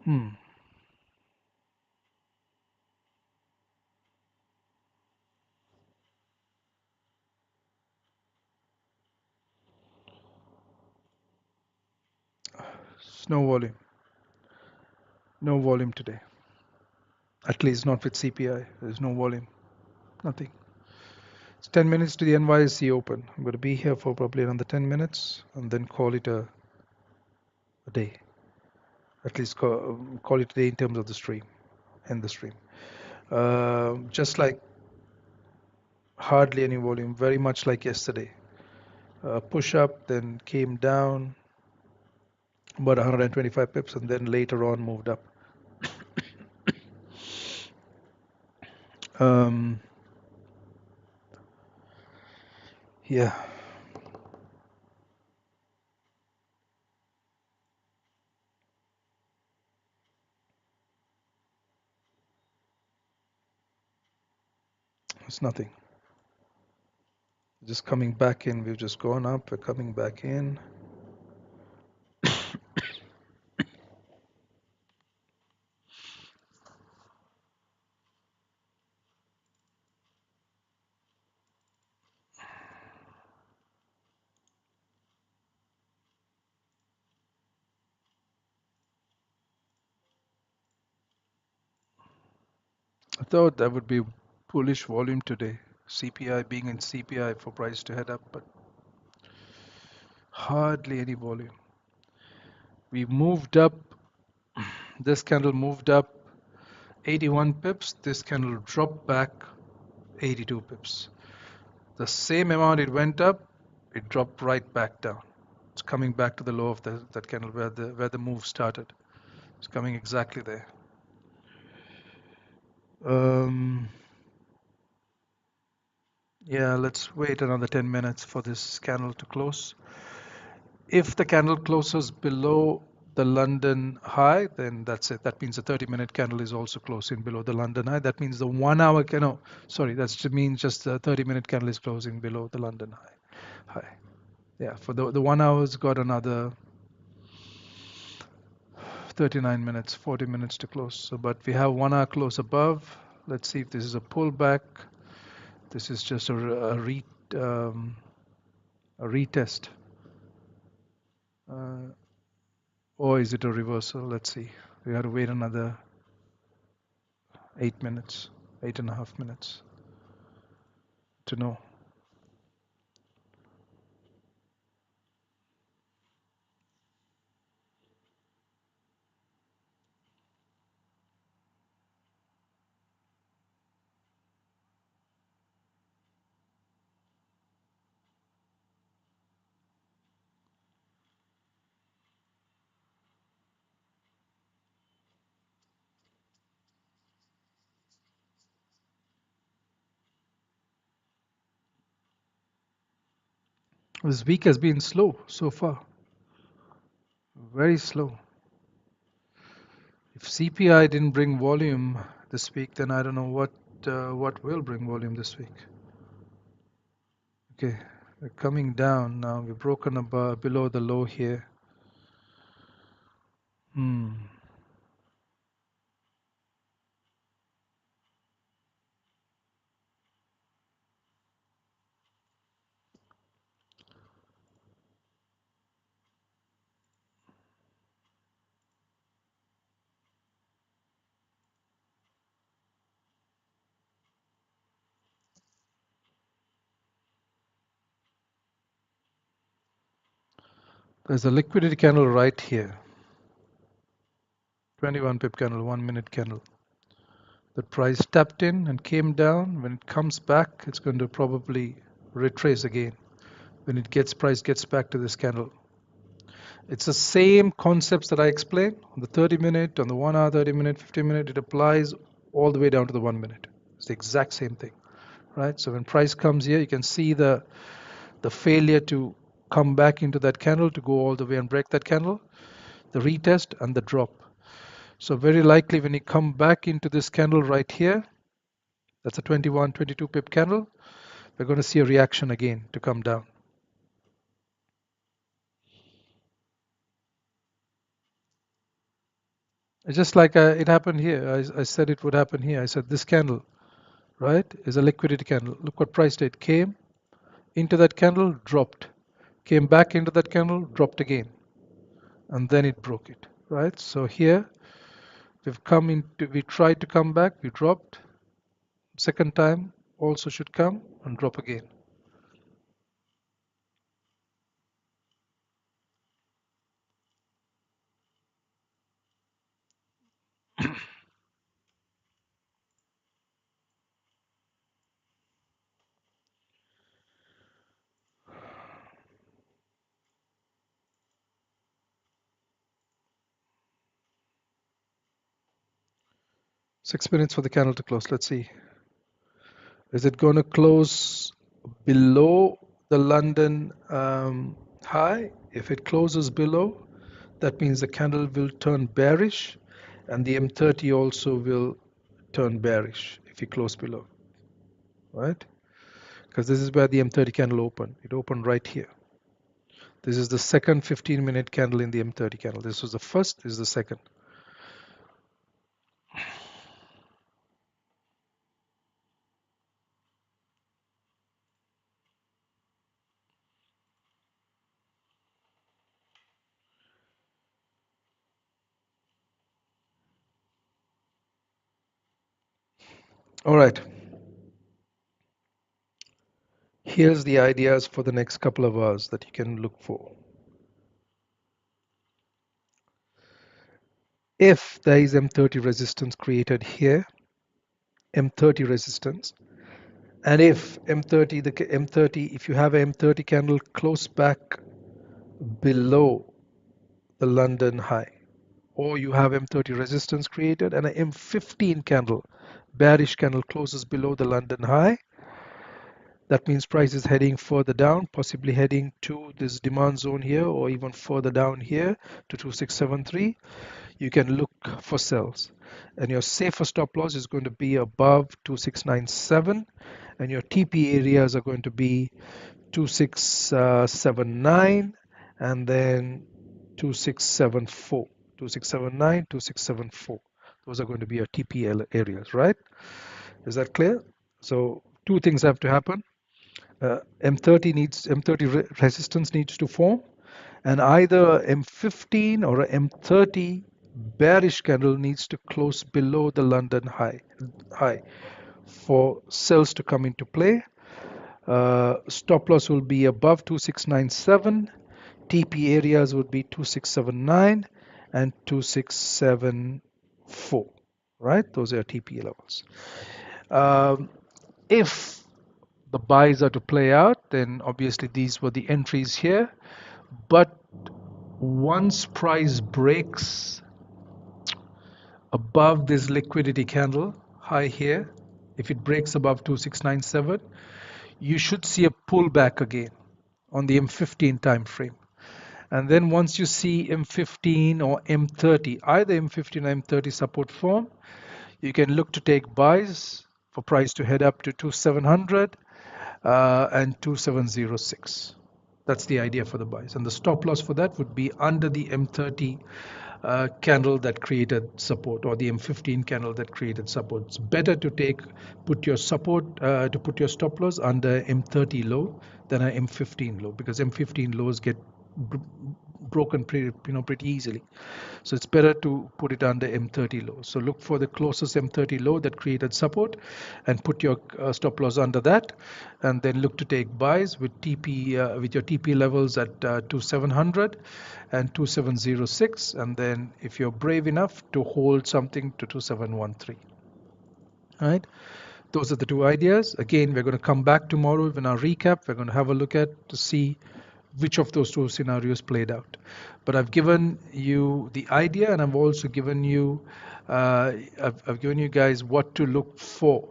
Hmm. It's no volume. No volume today. At least not with CPI. There's no volume. Nothing. It's 10 minutes to the NYSE open. I'm going to be here for probably another 10 minutes and then call it a day. At least call it a day in terms of the stream. End the stream. Just like hardly any volume, very much like yesterday. Push up, then came down about 125 pips, and then later on moved up. Um, yeah, it's nothing. Just coming back in. We've just gone up. We're coming back in. I thought that would be bullish volume today. CPI being in CPI for price to head up, but Hardly any volume. We moved up, this candle moved up 81 pips, this candle dropped back 82 pips. The same amount it went up, it dropped right back down. It's coming back to the low of that candle where the move started. It's coming exactly there. Um, yeah, let's wait another 10 minutes for this candle to close. If the candle closes below the London high, then that's it. That means the 30-minute candle is also closing below the London high. That means the 1 hour candle, sorry, that means just the 30-minute candle is closing below the London high. Yeah, for the 1 hour's got another 39 minutes, 40 minutes to close. So, but we have 1 hour close above. Let's see if this is a pullback. This is just um, a retest. Or is it a reversal? Let's see. We have to wait another 8 minutes, 8.5 minutes to know. This week has been slow so far, very slow. If CPI didn't bring volume this week, then I don't know what will bring volume this week. Okay, we're coming down now. We've broken above below the low here. There's a liquidity candle right here. 21 pip candle, 1 minute candle. The price tapped in and came down. When it comes back, it's going to probably retrace again. When price gets back to this candle. It's the same concepts that I explained on the 30 minute, on the 1 hour, 30 minute, 50 minute. It applies all the way down to the 1 minute. It's the exact same thing, right? So when price comes here, you can see the failure to come back into that candle to go all the way and break that candle, the retest and the drop. So very likely when you come back into this candle right here, that's a 21, 22 pip candle, we're going to see a reaction again to come down. It's just like it happened here. I said it would happen here. I said this candle, right, is a liquidity candle. Look what price did. Came into that candle, dropped. Came back into that candle, dropped again. And then it broke it, right? So here we tried to come back, we dropped. Second time also should come and drop again. 6 minutes for the candle to close. Let's see. Is it going to close below the London high? If it closes below, that means the candle will turn bearish and the M30 also will turn bearish if you close below, right? Because this is where the M30 candle opened. It opened right here. This is the second 15-minute candle in the M30 candle. This was the first, this is the second. All right. Here's the ideas for the next couple of hours that you can look for. If there is M30 resistance created here, M30 resistance, and if M30, if you have a M30 candle close back below the London high, or you have M30 resistance created and an M15 candle, bearish candle closes below the London high, that means price is heading further down, possibly heading to this demand zone here or even further down here to 2673. You can look for sells. And your safer stop loss is going to be above 2697, and your TP areas are going to be 2679 and then 2674. 2679, 2674. Those are going to be your TP areas, right? Is that clear? So two things have to happen. M30 resistance needs to form, and either M15 or a M30 bearish candle needs to close below the London high for sells to come into play. Stop loss will be above 2697. TP areas would be 2679 and 2674. Right? Those are TP levels. If the buys are to play out, then obviously these were the entries here. But once price breaks above this liquidity candle high here, if it breaks above 2697, you should see a pullback again on the M15 time frame. And then once you see M15 or M30, either M15 or M30 support form, you can look to take buys for price to head up to 2700 and 2706. That's the idea for the buys. And the stop loss for that would be under the M30 candle that created support, or the M15 candle that created support. It's better to put your stop loss under M30 low than an M15 low, because M15 lows get broken pretty easily. So it's better to put it under M30 low. So look for the closest M30 low that created support and put your stop loss under that, and then look to take buys with with your TP levels at 2700 and 2706, and then if you're brave enough to hold something to 2713. All right. Those are the two ideas. Again, we're going to come back tomorrow in our recap. We're going to have a look at to see which of those two scenarios played out. But I've given you the idea, and I've also given you I've given you guys what to look for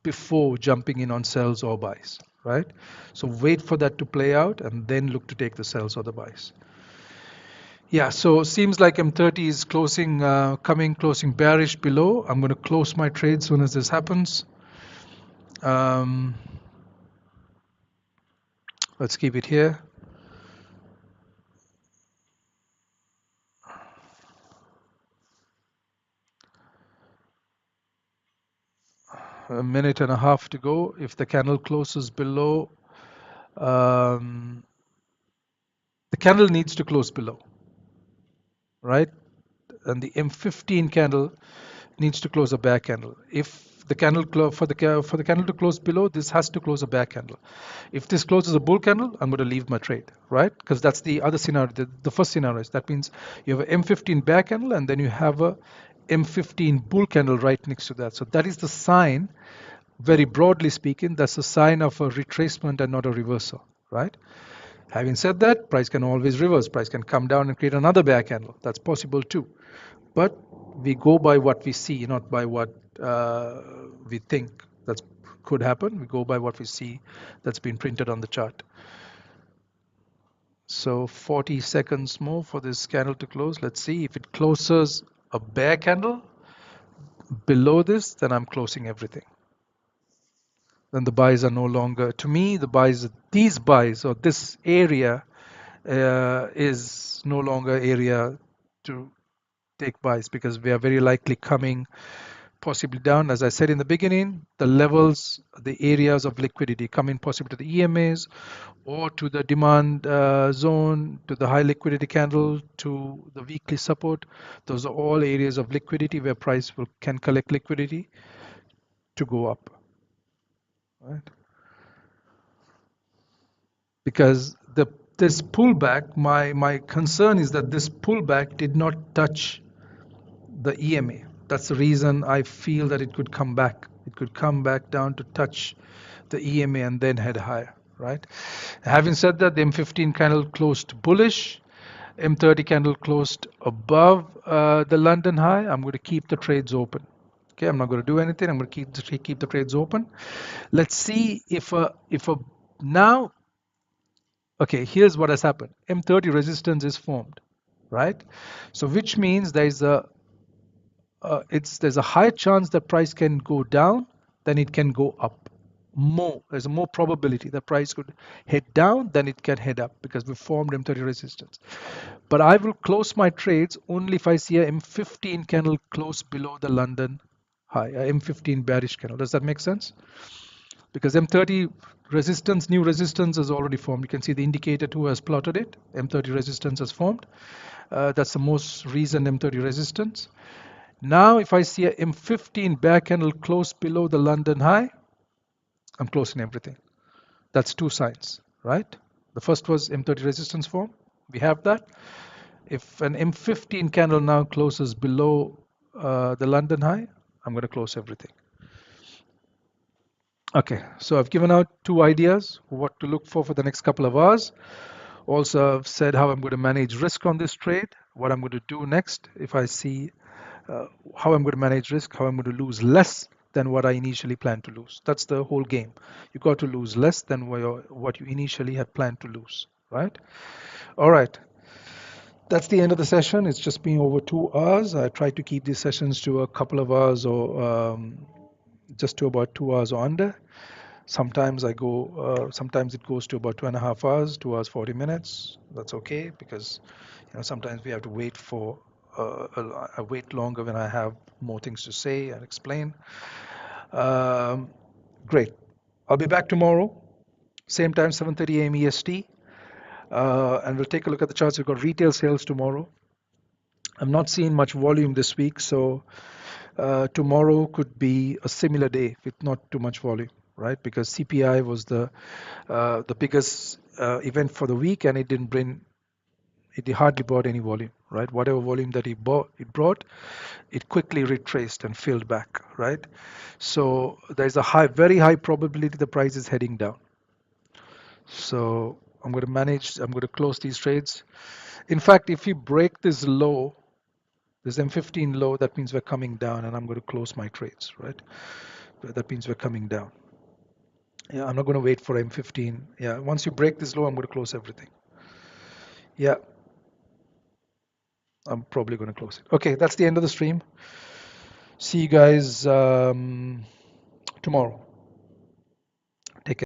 before jumping in on sells or buys, right? So wait for that to play out and then look to take the sells or the buys. Yeah, so seems like M30 is closing bearish below. I'm going to close my trade as soon as this happens. Let's keep it here. A minute and a half to go. If the candle closes below, the candle needs to close below, right? And the M15 candle needs to close a bear candle. If the candle for the candle to close below, this has to close a bear candle. If this closes a bull candle, I'm going to leave my trade, right? Because that's the other scenario. The first scenario is that means you have an M15 bear candle and then you have a M15 bull candle right next to that. So that is the sign. Very broadly speaking, that's a sign of a retracement and not a reversal, right? Having said that, price can always reverse. Price can come down and create another bear candle. That's possible too. But we go by what we see, not by what we think that could happen. We go by what we see that's been printed on the chart. So 40 seconds more for this candle to close. Let's see if it closes a bear candle below this, then I'm closing everything. Then the buys are no longer, to me, these buys or this area is no longer area to take buys, because we are very likely coming possibly down. As I said in the beginning, the levels, the areas of liquidity coming possibly to the EMAs or to the demand zone, to the high liquidity candle, to the weekly support. Those are all areas of liquidity where price can collect liquidity to go up. Right? because this pullback, my concern is that this pullback did not touch the EMA. That's the reason I feel that it could come back. It could come back down to touch the EMA and then head higher, right? Having said that, the M15 candle closed bullish. M30 candle closed above the London high. I'm going to keep the trades open. Okay, I'm not going to do anything. I'm going to keep the trades open. Let's see if a now. Okay, here's what has happened. M30 resistance is formed, right? So which means there's a high chance that price can go down than it can go up. There's a more probability that price could head down than it can head up because we formed M30 resistance. But I will close my trades only if I see a M15 candle close below the London high, a M15 bearish candle. Does that make sense? Because M30 resistance, new resistance is already formed. You can see the indicator who has plotted it. M30 resistance has formed. That's the most recent M30 resistance. Now, if I see a M15 bear candle close below the London high, I'm closing everything. That's two signs, right? The first was M30 resistance form. We have that. If an M15 candle now closes below the London high, I'm going to close everything. Okay, so I've given out two ideas what to look for the next couple of hours. Also, I've said how I'm going to manage risk on this trade, what I'm going to do next if I see how I'm going to manage risk, how I'm going to lose less than what I initially planned to lose. That's the whole game. You got to lose less than what you initially had planned to lose, right? All right. That's the end of the session. It's just been over 2 hours. I try to keep these sessions to a couple of hours or just to about 2 hours or under. Sometimes sometimes it goes to about 2.5 hours, 2 hours 40 minutes. That's okay because sometimes we have to wait for I wait longer when I have more things to say and explain. Great. I'll be back tomorrow, same time, 7:30 a.m. EST, and we'll take a look at the charts. We've got retail sales tomorrow. I'm not seeing much volume this week, so tomorrow could be a similar day with not too much volume, right? Because CPI was the biggest event for the week, and it hardly brought any volume, right? Whatever volume that it brought, it quickly retraced and filled back, right? So there's a very high probability the price is heading down. So I'm going to close these trades. In fact, if we break this low, this M15 low, that means we're coming down, and I'm going to close my trades, right? That means we're coming down. Yeah, I'm not going to wait for M15. Yeah, once you break this low, I'm going to close everything. Yeah, I'm probably going to close it. Okay, that's the end of the stream. See you guys tomorrow.